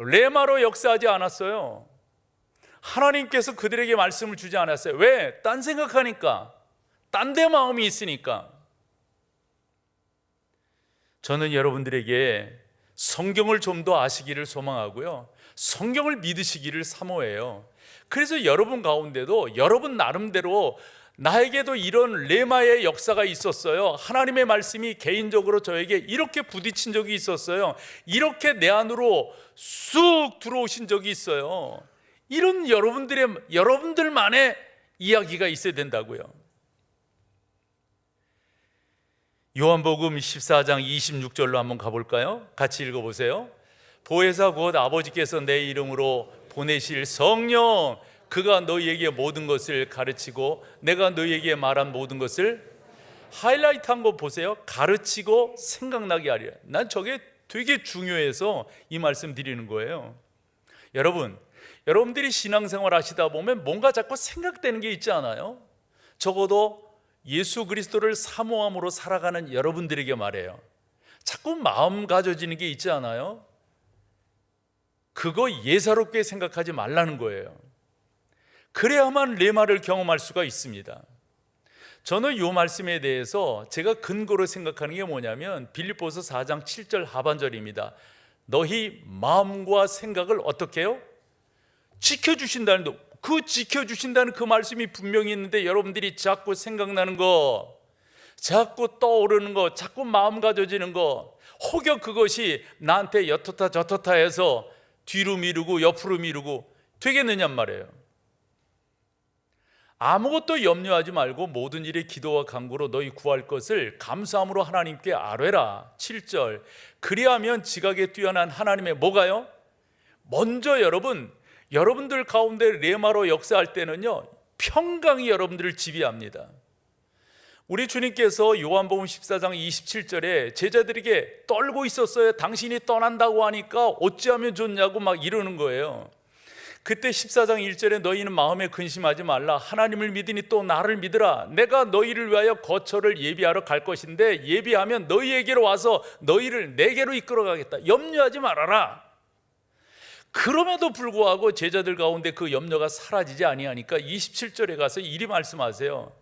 레마로 역사하지 않았어요. 하나님께서 그들에게 말씀을 주지 않았어요. 왜? 딴 생각하니까, 딴 데 마음이 있으니까. 저는 여러분들에게 성경을 좀 더 아시기를 소망하고요, 성경을 믿으시기를 사모해요. 그래서 여러분 가운데도 여러분 나름대로 나에게도 이런 레마의 역사가 있었어요. 하나님의 말씀이 개인적으로 저에게 이렇게 부딪힌 적이 있었어요. 이렇게 내 안으로 쑥 들어오신 적이 있어요. 이런 여러분들만의 이야기가 있어야 된다고요. 요한복음 14장 26절로 한번 가볼까요? 같이 읽어보세요. 보혜사 곧 아버지께서 내 이름으로 보내실 성령, 그가 너희에게 모든 것을 가르치고 내가 너희에게 말한 모든 것을, 하이라이트한 거 보세요. 가르치고 생각나게 하리라. 난 저게 되게 중요해서 이 말씀 드리는 거예요. 여러분들이 신앙생활 하시다 보면 뭔가 자꾸 생각되는 게 있지 않아요? 적어도 예수 그리스도를 사모함으로 살아가는 여러분들에게 말해요. 자꾸 마음 가져지는 게 있지 않아요? 그거 예사롭게 생각하지 말라는 거예요. 그래야만 레마를 경험할 수가 있습니다. 저는 이 말씀에 대해서 제가 근거로 생각하는 게 뭐냐면 빌립보서 4장 7절 하반절입니다. 너희 마음과 생각을 어떻게 해요? 지켜주신다는, 그 지켜주신다는 그 말씀이 분명히 있는데 여러분들이 자꾸 생각나는 거, 자꾸 떠오르는 거, 자꾸 마음 가져지는 거, 혹여 그것이 나한테 여토타 저토타 해서 뒤로 미루고 옆으로 미루고 되겠느냔 말이에요. 아무것도 염려하지 말고 모든 일에 기도와 간구로 너희 구할 것을 감사함으로 하나님께 아뢰라. 7절. 그리하면 지각에 뛰어난 하나님의 뭐가요? 먼저 여러분들 가운데 레마로 역사할 때는요, 평강이 여러분들을 지배합니다. 우리 주님께서 요한복음 14장 27절에 제자들에게 떨고 있었어요. 당신이 떠난다고 하니까 어찌하면 좋냐고 막 이러는 거예요. 그때 14장 1절에 너희는 마음에 근심하지 말라. 하나님을 믿으니 또 나를 믿으라. 내가 너희를 위하여 거처를 예비하러 갈 것인데 예비하면 너희에게로 와서 너희를 내게로 이끌어가겠다. 염려하지 말아라. 그럼에도 불구하고 제자들 가운데 그 염려가 사라지지 아니하니까 27절에 가서 이리 말씀하세요.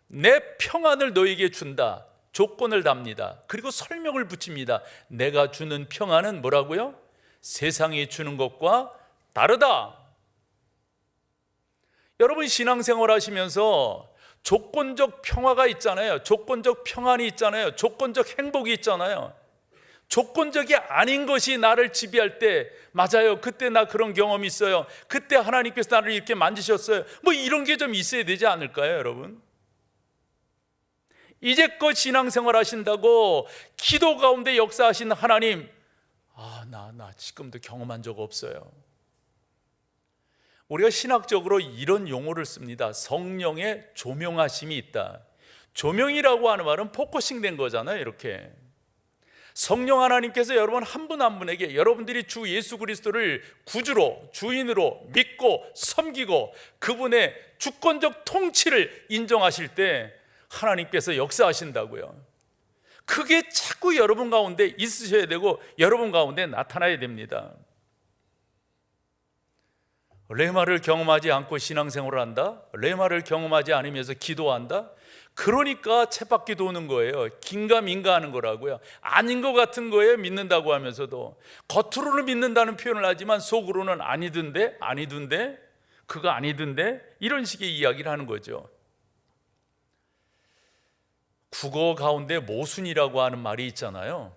내 평안을 너희에게 준다. 조건을 답니다. 그리고 설명을 붙입니다. 내가 주는 평안은 뭐라고요? 세상이 주는 것과 다르다. 여러분 신앙생활 하시면서 조건적 평화가 있잖아요. 조건적 평안이 있잖아요. 조건적 행복이 있잖아요. 조건적이 아닌 것이 나를 지배할 때, 맞아요, 그때 나 그런 경험이 있어요, 그때 하나님께서 나를 이렇게 만지셨어요, 뭐 이런 게 좀 있어야 되지 않을까요? 여러분, 이제껏 신앙생활 하신다고 기도 가운데 역사하신 하나님, 나 지금도 경험한 적 없어요. 우리가 신학적으로 이런 용어를 씁니다. 성령의 조명하심이 있다. 조명이라고 하는 말은 포커싱 된 거잖아요. 이렇게 성령 하나님께서 여러분 한 분 한 분에게 여러분들이 주 예수 그리스도를 구주로, 주인으로 믿고 섬기고 그분의 주권적 통치를 인정하실 때 하나님께서 역사하신다고요. 그게 자꾸 여러분 가운데 있으셔야 되고 여러분 가운데 나타나야 됩니다. 레마를 경험하지 않고 신앙생활을 한다? 레마를 경험하지 않으면서 기도한다? 그러니까 쳇바퀴 도는 거예요. 긴가민가 하는 거라고요. 아닌 것 같은 거예요. 믿는다고 하면서도 겉으로는 믿는다는 표현을 하지만 속으로는 아니던데 그거 아니던데 이런 식의 이야기를 하는 거죠. 국어 가운데 모순이라고 하는 말이 있잖아요.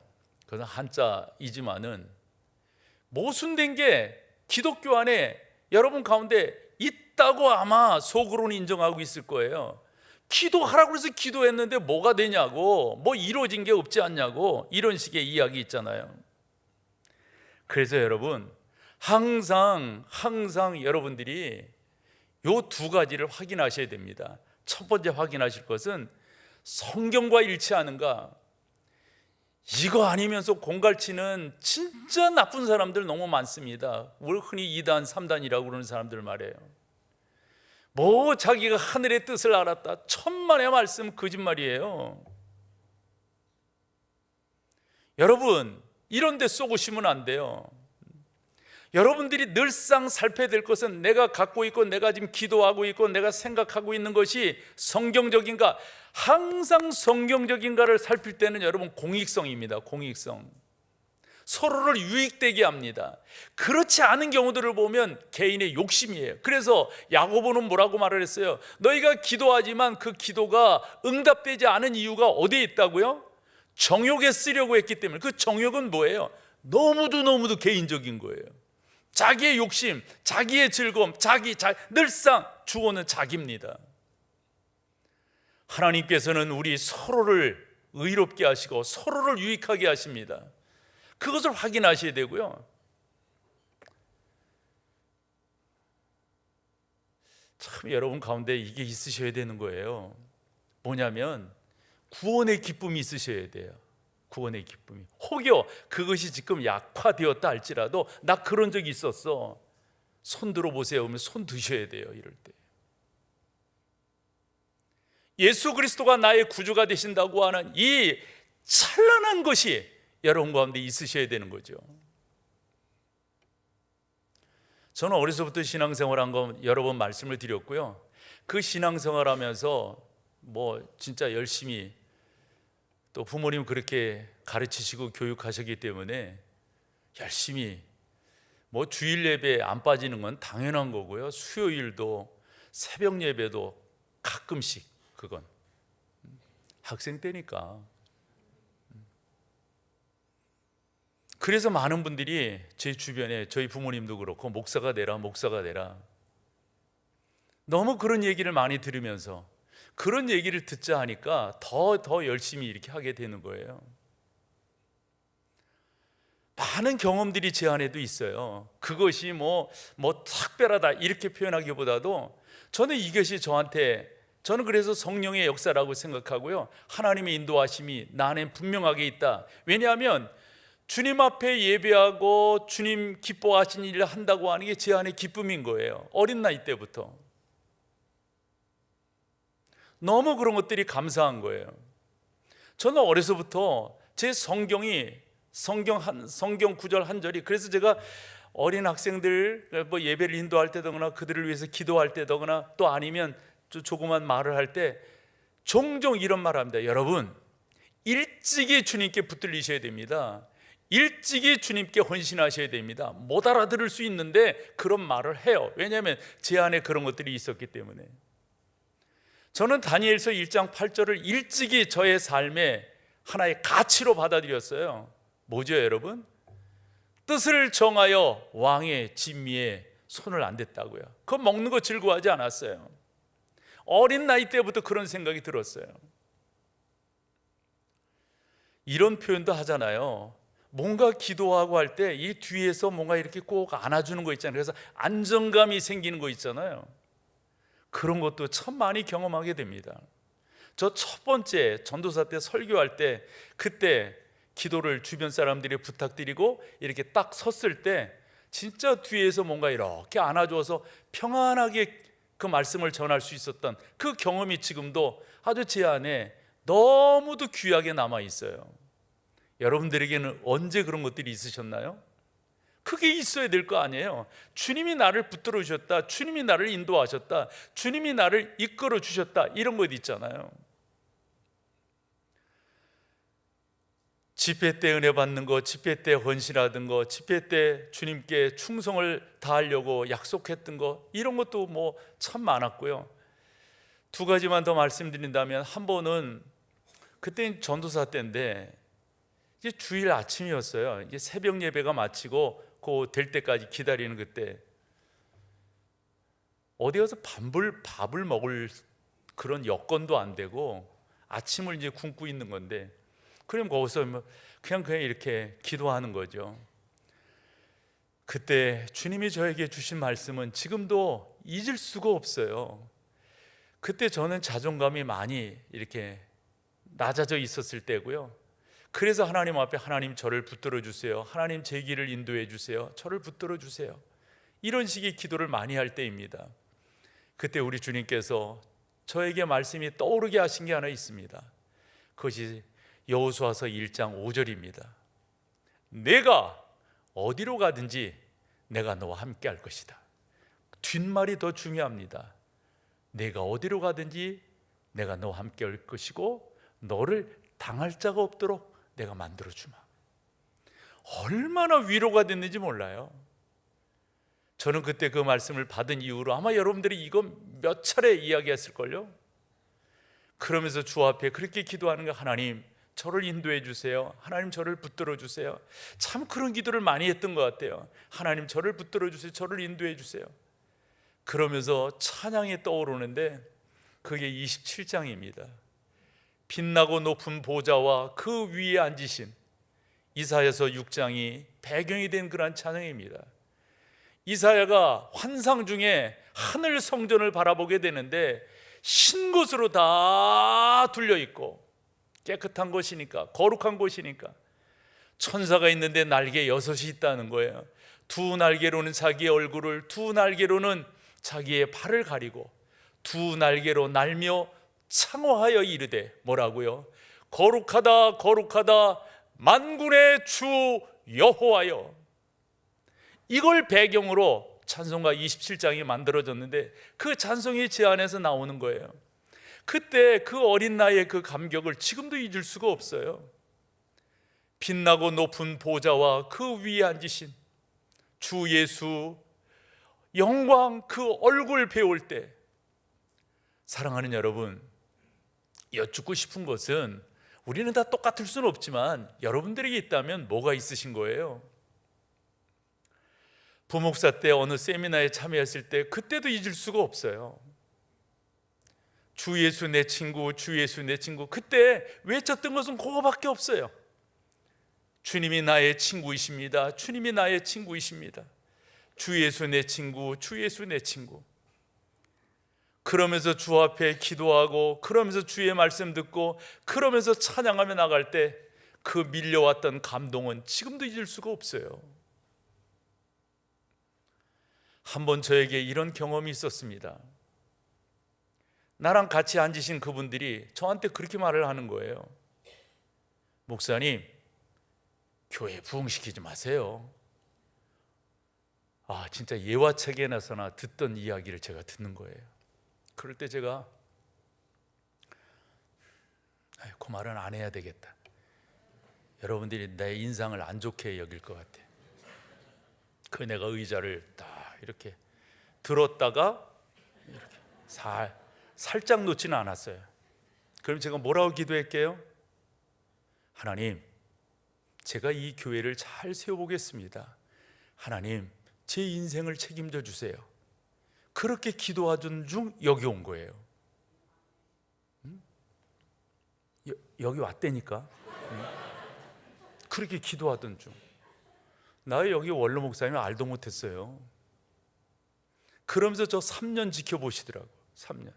그건 한자이지만은 모순된 게 기독교 안에 여러분 가운데 있다고 아마 속으로는 인정하고 있을 거예요. 기도하라고 해서 기도했는데 뭐가 되냐고, 뭐 이루어진 게 없지 않냐고, 이런 식의 이야기 있잖아요. 그래서 여러분 항상 여러분들이 요 두 가지를 확인하셔야 됩니다. 첫 번째 확인하실 것은 성경과 일치하는가. 이거 아니면서 공갈치는 진짜 나쁜 사람들 너무 많습니다. 우리 흔히 2단, 3단이라고 그러는 사람들 말이에요. 뭐 자기가 하늘의 뜻을 알았다. 천만의 말씀 거짓말이에요. 여러분 이런 데 쏘고시면 안 돼요. 여러분들이 늘상 살펴야 될 것은 내가 갖고 있고 내가 지금 기도하고 있고 내가 생각하고 있는 것이 성경적인가, 항상 성경적인가를 살필 때는 여러분 공익성입니다. 공익성. 서로를 유익되게 합니다. 그렇지 않은 경우들을 보면 개인의 욕심이에요. 그래서 야고보는 뭐라고 말을 했어요? 너희가 기도하지만 그 기도가 응답되지 않은 이유가 어디에 있다고요? 정욕에 쓰려고 했기 때문에. 그 정욕은 뭐예요? 너무도 개인적인 거예요. 자기의 욕심, 자기의 즐거움, 늘상 주어는 자기입니다. 하나님께서는 우리 서로를 의롭게 하시고 서로를 유익하게 하십니다. 그것을 확인하셔야 되고요. 참 여러분 가운데 이게 있으셔야 되는 거예요. 뭐냐면 구원의 기쁨이 있으셔야 돼요. 구원의 기쁨이. 혹여 그것이 지금 약화되었다 할지라도 나 그런 적이 있었어. 손 들어보세요. 그러면 손 드셔야 돼요. 이럴 때. 예수 그리스도가 나의 구주가 되신다고 하는 이 찬란한 것이 여러분 가운데 있으셔야 되는 거죠. 저는 어려서부터 신앙생활한 거 여러 번 말씀을 드렸고요. 그 신앙생활 하면서 진짜 열심히 또 부모님 그렇게 가르치시고 교육하셨기 때문에 열심히 주일 예배 안 빠지는 건 당연한 거고요. 수요일도 새벽 예배도 가끔씩, 그건 학생 때니까. 그래서 많은 분들이 제 주변에 저희 부모님도 그렇고 목사가 되라 너무 그런 얘기를 많이 들으면서 그런 얘기를 듣자 하니까 더 열심히 이렇게 하게 되는 거예요. 많은 경험들이 제 안에도 있어요. 그것이 특별하다 이렇게 표현하기보다도 저는 이것이 저는 그래서 성령의 역사라고 생각하고요. 하나님의 인도하심이 나 안에 분명하게 있다. 왜냐하면 주님 앞에 예배하고 주님 기뻐하신 일을 한다고 하는 게 제 안의 기쁨인 거예요. 어린 나이 때부터 너무 그런 것들이 감사한 거예요. 저는 어려서부터 제 성경 구절 한 절이, 그래서 제가 어린 학생들 예배를 인도할 때거나 그들을 위해서 기도할 때거나 또 아니면 조그만 말을 할 때 종종 이런 말을 합니다. 여러분, 일찍이 주님께 붙들리셔야 됩니다. 일찍이 주님께 헌신하셔야 됩니다. 못 알아들을 수 있는데 그런 말을 해요. 왜냐하면 제 안에 그런 것들이 있었기 때문에. 저는 다니엘서 1장 8절을 일찍이 저의 삶의 하나의 가치로 받아들였어요. 뭐죠 여러분? 뜻을 정하여 왕의 진미에 손을 안 댔다고요. 그거 먹는 거 즐거워하지 않았어요. 어린 나이 때부터 그런 생각이 들었어요. 이런 표현도 하잖아요. 뭔가 기도하고 할 때 이 뒤에서 뭔가 이렇게 꼭 안아주는 거 있잖아요. 그래서 안정감이 생기는 거 있잖아요. 그런 것도 참 많이 경험하게 됩니다. 저 첫 번째 전도사 때 설교할 때 그때 기도를 주변 사람들이 부탁드리고 이렇게 딱 섰을 때 진짜 뒤에서 뭔가 이렇게 안아줘서 평안하게 그 말씀을 전할 수 있었던 그 경험이 지금도 아주 제 안에 너무도 귀하게 남아 있어요. 여러분들에게는 언제 그런 것들이 있으셨나요? 그게 있어야 될 거 아니에요. 주님이 나를 붙들어 주셨다, 주님이 나를 인도하셨다, 주님이 나를 이끌어 주셨다, 이런 것 있잖아요. 집회 때 은혜 받는 거, 집회 때 헌신하던 거, 집회 때 주님께 충성을 다하려고 약속했던 거, 이런 것도 참 많았고요. 두 가지만 더 말씀드린다면, 한 번은 그때 전도사 때인데 이제 주일 아침이었어요. 이제 새벽 예배가 마치고 될 때까지 기다리는 그때 어디 가서 밥을 먹을 그런 여건도 안 되고 아침을 이제 굶고 있는 건데, 그럼 거기서 그냥 이렇게 기도하는 거죠. 그때 주님이 저에게 주신 말씀은 지금도 잊을 수가 없어요. 그때 저는 자존감이 많이 이렇게 낮아져 있었을 때고요. 그래서 하나님 앞에, 하나님 저를 붙들어 주세요, 하나님 제 길을 인도해 주세요, 저를 붙들어 주세요, 이런 식의 기도를 많이 할 때입니다. 그때 우리 주님께서 저에게 말씀이 떠오르게 하신 게 하나 있습니다. 그것이 여호수아서 1장 5절입니다. 내가 어디로 가든지 내가 너와 함께 할 것이다. 뒷말이 더 중요합니다. 내가 어디로 가든지 내가 너와 함께 할 것이고 너를 당할 자가 없도록 내가 만들어주마. 얼마나 위로가 됐는지 몰라요. 저는 그때 그 말씀을 받은 이후로 아마 여러분들이 이거 몇 차례 이야기했을걸요. 그러면서 주 앞에 그렇게 기도하는 거, 하나님 저를 인도해 주세요. 하나님 저를 붙들어 주세요. 참 그런 기도를 많이 했던 것 같아요. 하나님 저를 붙들어 주세요. 저를 인도해 주세요. 그러면서 찬양이 떠오르는데 그게 27장입니다. 빛나고 높은 보좌와 그 위에 앉으신, 이사야서 6장이 배경이 된 그런 찬양입니다. 이사야가 환상 중에 하늘 성전을 바라보게 되는데 신 곳으로 다 둘려 있고 깨끗한 곳이니까, 거룩한 곳이니까 천사가 있는데 날개 6이 있다는 거예요. 두 날개로는 자기의 얼굴을, 두 날개로는 자기의 발을 가리고 두 날개로 날며 창호하여 이르되, 뭐라고요? 거룩하다 거룩하다 만군의 주 여호와여. 이걸 배경으로 찬송가 27장이 만들어졌는데 그 찬송이 제 안에서 나오는 거예요. 그때 그 어린 나이의 그 감격을 지금도 잊을 수가 없어요. 빛나고 높은 보좌와 그 위에 앉으신 주 예수 영광, 그 얼굴 배울 때, 사랑하는 여러분, 여쭙고 싶은 것은 우리는 다 똑같을 수는 없지만 여러분들에게 있다면 뭐가 있으신 거예요? 부목사 때 어느 세미나에 참여했을 때 그때도 잊을 수가 없어요. 주 예수 내 친구, 주 예수 내 친구. 그때 외쳤던 것은 그거밖에 없어요. 주님이 나의 친구이십니다. 주님이 나의 친구이십니다. 주 예수 내 친구, 주 예수 내 친구. 그러면서 주 앞에 기도하고, 그러면서 주의 말씀 듣고, 그러면서 찬양하며 나갈 때 그 밀려왔던 감동은 지금도 잊을 수가 없어요. 한번 저에게 이런 경험이 있었습니다. 나랑 같이 앉으신 그분들이 저한테 그렇게 말을 하는 거예요. 목사님, 교회 부흥시키지 마세요. 진짜 예화책에나서나 듣던 이야기를 제가 듣는 거예요. 그럴 때 제가 그 말은 안 해야 되겠다. 여러분들이 내 인상을 안 좋게 여길 것 같아. 그 내가 의자를 딱 이렇게 들었다가 이렇게 살짝 놓지는 않았어요. 그럼 제가 뭐라고 기도할게요? 하나님, 제가 이 교회를 잘 세워보겠습니다. 하나님, 제 인생을 책임져 주세요. 그렇게 기도하던 중 여기 온 거예요. 여기 왔다니까. 그렇게 기도하던 중. 나 여기 원로 목사님 알도 못했어요. 그러면서 저 3년 지켜보시더라고. 3년.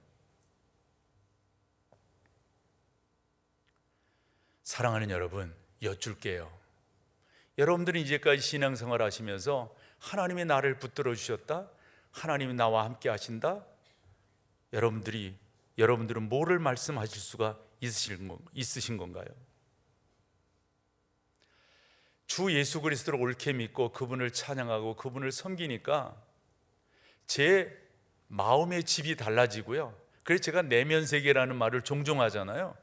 사랑하는 여러분, 여쭐게요. 여러분들은 이제까지 신앙생활 하시면서 하나님이 나를 붙들어 주셨다, 하나님이 나와 함께 하신다, 여러분들은 뭐를 말씀하실 수가 있으신 건가요? 주 예수 그리스도를 옳게 믿고 그분을 찬양하고 그분을 섬기니까 제 마음의 집이 달라지고요. 그래서 제가 내면 세계라는 말을 종종 하잖아요.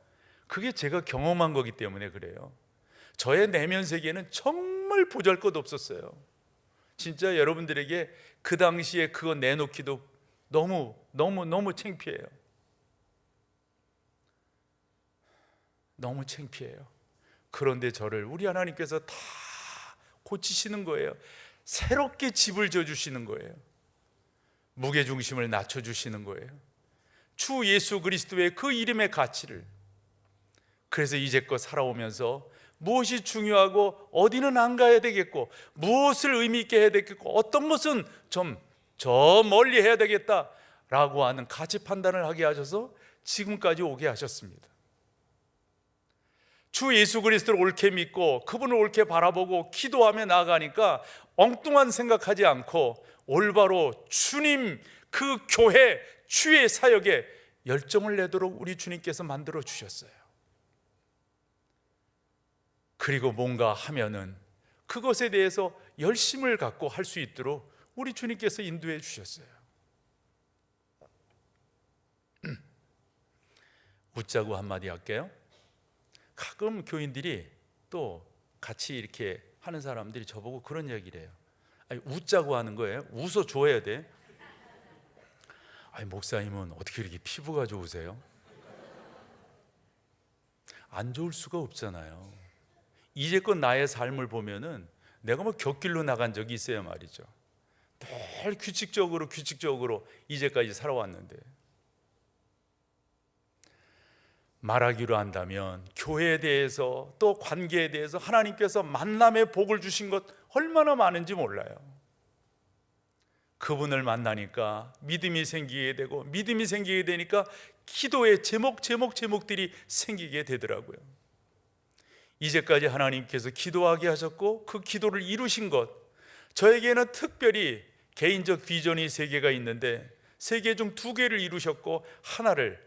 그게 제가 경험한 거기 때문에 그래요. 저의 내면 세계는 정말 보잘것 없었어요. 진짜 여러분들에게 그 당시에 그거 내놓기도 너무 창피해요. 너무 창피해요. 그런데 저를 우리 하나님께서 다 고치시는 거예요. 새롭게 집을 져주시는 거예요. 무게중심을 낮춰주시는 거예요. 주 예수 그리스도의 그 이름의 가치를. 그래서 이제껏 살아오면서 무엇이 중요하고 어디는 안 가야 되겠고 무엇을 의미 있게 해야 되겠고 어떤 것은 좀 저 멀리 해야 되겠다라고 하는 가치 판단을 하게 하셔서 지금까지 오게 하셨습니다. 주 예수 그리스도를 옳게 믿고 그분을 옳게 바라보고 기도하며 나아가니까 엉뚱한 생각하지 않고 올바로 주님 그 교회 주의 사역에 열정을 내도록 우리 주님께서 만들어 주셨어요. 그리고 뭔가 하면은 그것에 대해서 열심을 갖고 할 수 있도록 우리 주님께서 인도해 주셨어요. 웃자고 한마디 할게요. 가끔 교인들이 또 같이 이렇게 하는 사람들이 저보고 그런 얘기를 해요. 아니, 웃자고 하는 거예요? 웃어 줘야 돼. 아니, 목사님은 어떻게 이렇게 피부가 좋으세요? 안 좋을 수가 없잖아요. 이제껏 나의 삶을 보면은 내가 뭐 곁길로 나간 적이 있어야 말이죠. 늘 규칙적으로 이제까지 살아왔는데, 말하기로 한다면 교회에 대해서 또 관계에 대해서 하나님께서 만남의 복을 주신 것 얼마나 많은지 몰라요. 그분을 만나니까 믿음이 생기게 되고, 믿음이 생기게 되니까 기도의 제목들이 생기게 되더라고요. 이제까지 하나님께서 기도하게 하셨고 그 기도를 이루신 것, 저에게는 특별히 개인적 비전이 3개가 있는데 3개 중 2개를 이루셨고 하나를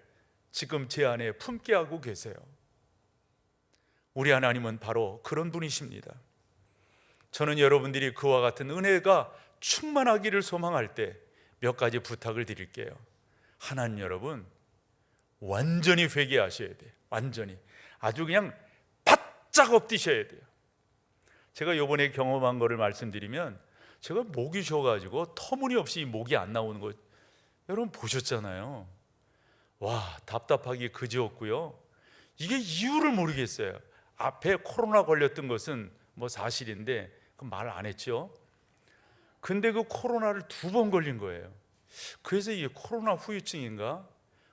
지금 제 안에 품게 하고 계세요. 우리 하나님은 바로 그런 분이십니다. 저는 여러분들이 그와 같은 은혜가 충만하기를 소망할 때 몇 가지 부탁을 드릴게요. 하나님 여러분, 완전히 회개하셔야 돼요. 완전히 아주 그냥 바짝 엎드셔야 돼요. 제가 이번에 경험한 거를 말씀드리면, 제가 목이 쉬어가지고 터무니없이 목이 안 나오는 거 여러분 보셨잖아요. 와, 답답하기 그지없고요. 이게 이유를 모르겠어요. 앞에 코로나 걸렸던 것은 뭐 사실인데 그 말 안 했죠. 근데 그 코로나를 2번 걸린 거예요. 그래서 이게 코로나 후유증인가?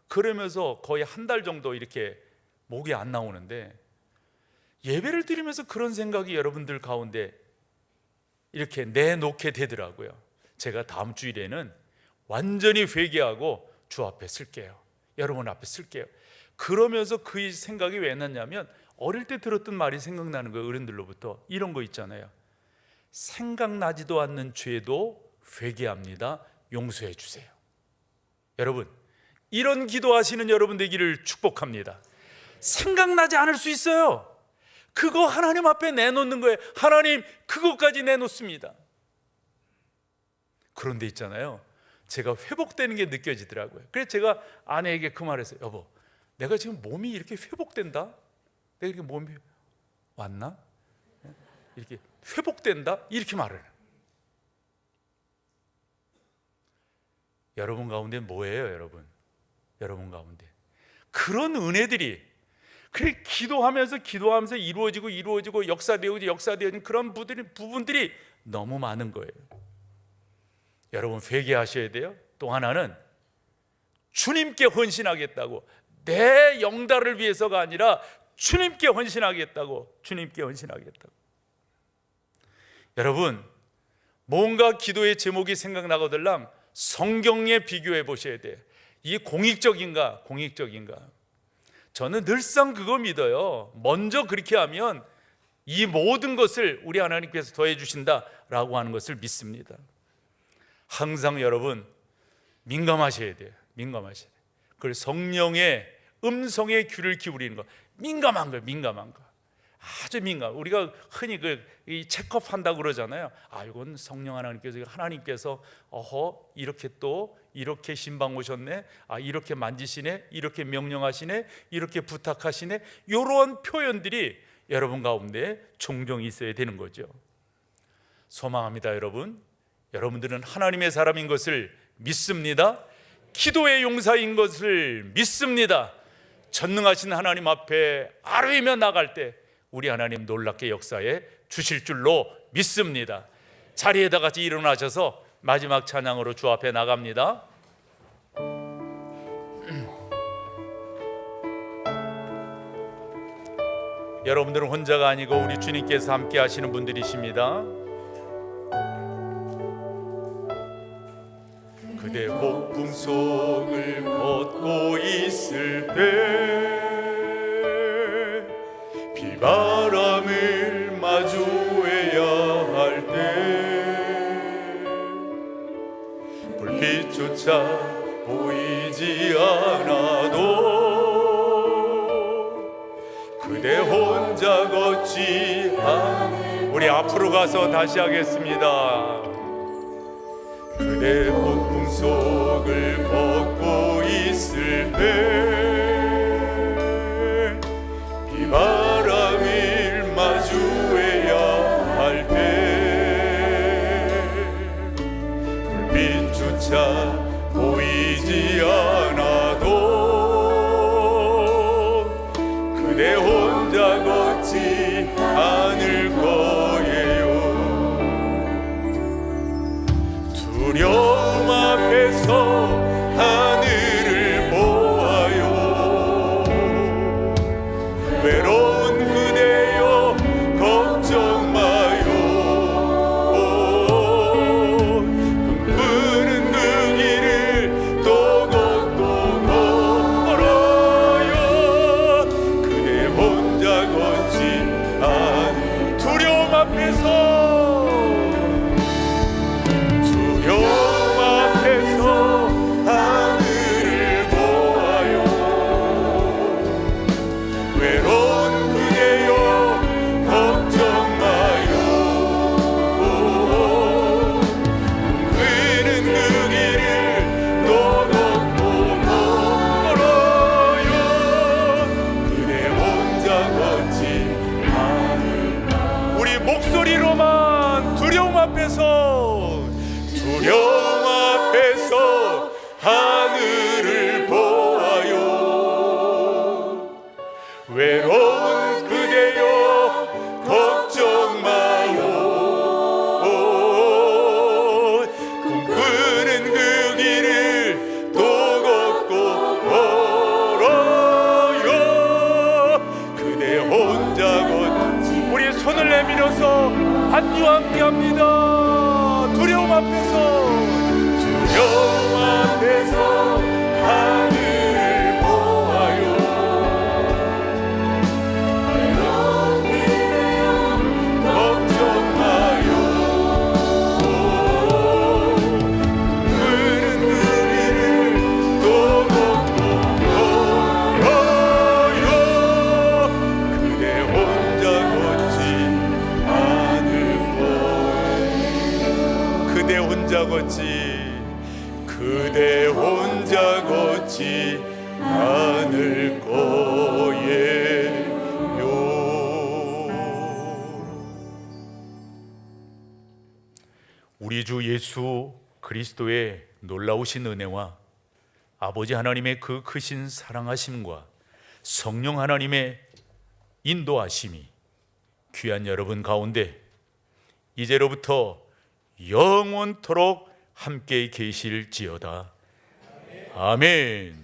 그러면서 거의 한 달 정도 이렇게 목이 안 나오는데, 예배를 드리면서 그런 생각이 여러분들 가운데 이렇게 내놓게 되더라고요. 제가 다음 주일에는 완전히 회개하고 주 앞에 쓸게요. 여러분 앞에 쓸게요. 그러면서 그 생각이 왜 났냐면, 어릴 때 들었던 말이 생각나는 거예요. 어른들로부터 이런 거 있잖아요. 생각나지도 않는 죄도 회개합니다. 용서해 주세요. 여러분, 이런 기도하시는 여러분 되기를 축복합니다. 생각나지 않을 수 있어요. 그거 하나님 앞에 내놓는 거예요. 하나님, 그것까지 내놓습니다. 그런데 있잖아요, 제가 회복되는 게 느껴지더라고요. 그래서 제가 아내에게 그 말했어요. 여보, 내가 지금 몸이 이렇게 회복된다? 내가 이렇게 몸이 왔나? 이렇게 회복된다? 이렇게 말을 해요. 여러분 가운데 뭐예요, 여러분? 여러분 가운데 그런 은혜들이, 그래 기도하면서 이루어지고 역사되어진 그런 부분들이 너무 많은 거예요. 여러분 회개하셔야 돼요. 또 하나는 주님께 헌신하겠다고, 내 영달을 위해서가 아니라 주님께 헌신하겠다고. 여러분, 뭔가 기도의 제목이 생각나거들랑 성경에 비교해 보셔야 돼요. 이게 공익적인가? 저는 늘상 그거 믿어요. 먼저 그렇게 하면 이 모든 것을 우리 하나님께서 더해 주신다라고 하는 것을 믿습니다. 항상 여러분 민감하셔야 돼요. 그걸 성령의 음성의 귀를 기울이는 거, 민감한 거. 아주 민감. 우리가 흔히 이 체크업 한다고 그러잖아요. 이건 성령 하나님께서 이렇게 또 이렇게 신방 오셨네, 이렇게 만지시네, 이렇게 명령하시네, 이렇게 부탁하시네, 이런 표현들이 여러분 가운데 종종 있어야 되는 거죠. 소망합니다. 여러분들은 하나님의 사람인 것을 믿습니다. 기도의 용사인 것을 믿습니다. 전능하신 하나님 앞에 아뢰며 나갈 때 우리 하나님 놀랍게 역사해 주실 줄로 믿습니다. 자리에다 같이 일어나셔서 마지막 찬양으로 주 앞에 나갑니다. 여러분들은 혼자가 아니고 우리 주님께서 함께 하시는 분들이십니다. 그대 폭풍 속을 걷고 있을 때, 비바람을 마주해야 할 때, 불빛조차 보이지 않아도 그대 혼자 걷지 않고 우리 앞으로 가서 다시 하겠습니다. 그대 폭풍 속을 걷고 있을 때 비바람을 마주해야 할 때 불빛조차 보이지 않아도 그대 혼자 걷지 않을 거예요. 두려움 앞에서 하늘을 보아요. 외로운 그대여 걱정 마요. 꿈꾸는 그 길을 또 걷고 걸어요. 그대 혼자 걷지 않은 두려움 앞에서 하늘을 보아요. 외로운 그대여 걱정 마요. 꿈꾸는 그 길을 또 걷고 걸어요. 그대 혼자 걷지 않을 우리 목소리로만 두려움 앞에서 하늘을 보아요. 외로운 그대여 걱정 마요. 꿈꾸는 그 길을 또 걷고 걸어요. 그대 혼자 걷지 우리 손을 내밀어서 한주와 함께합니다. 두려움 앞에서 하늘을 보아요. 외로운 그대여 걱정 마요. 꿈꾸는 그 길을 또 걷고 걸어요. 그대 혼자 걷지 않을 거예요. 그대 혼자 걷지 않을 거예요. 우리 주 예수 그리스도의 놀라우신 은혜와 아버지 하나님의 그 크신 사랑하심과 성령 하나님의 인도하심이 귀한 여러분 가운데 이제로부터 영원토록 함께 계실지어다. 아멘.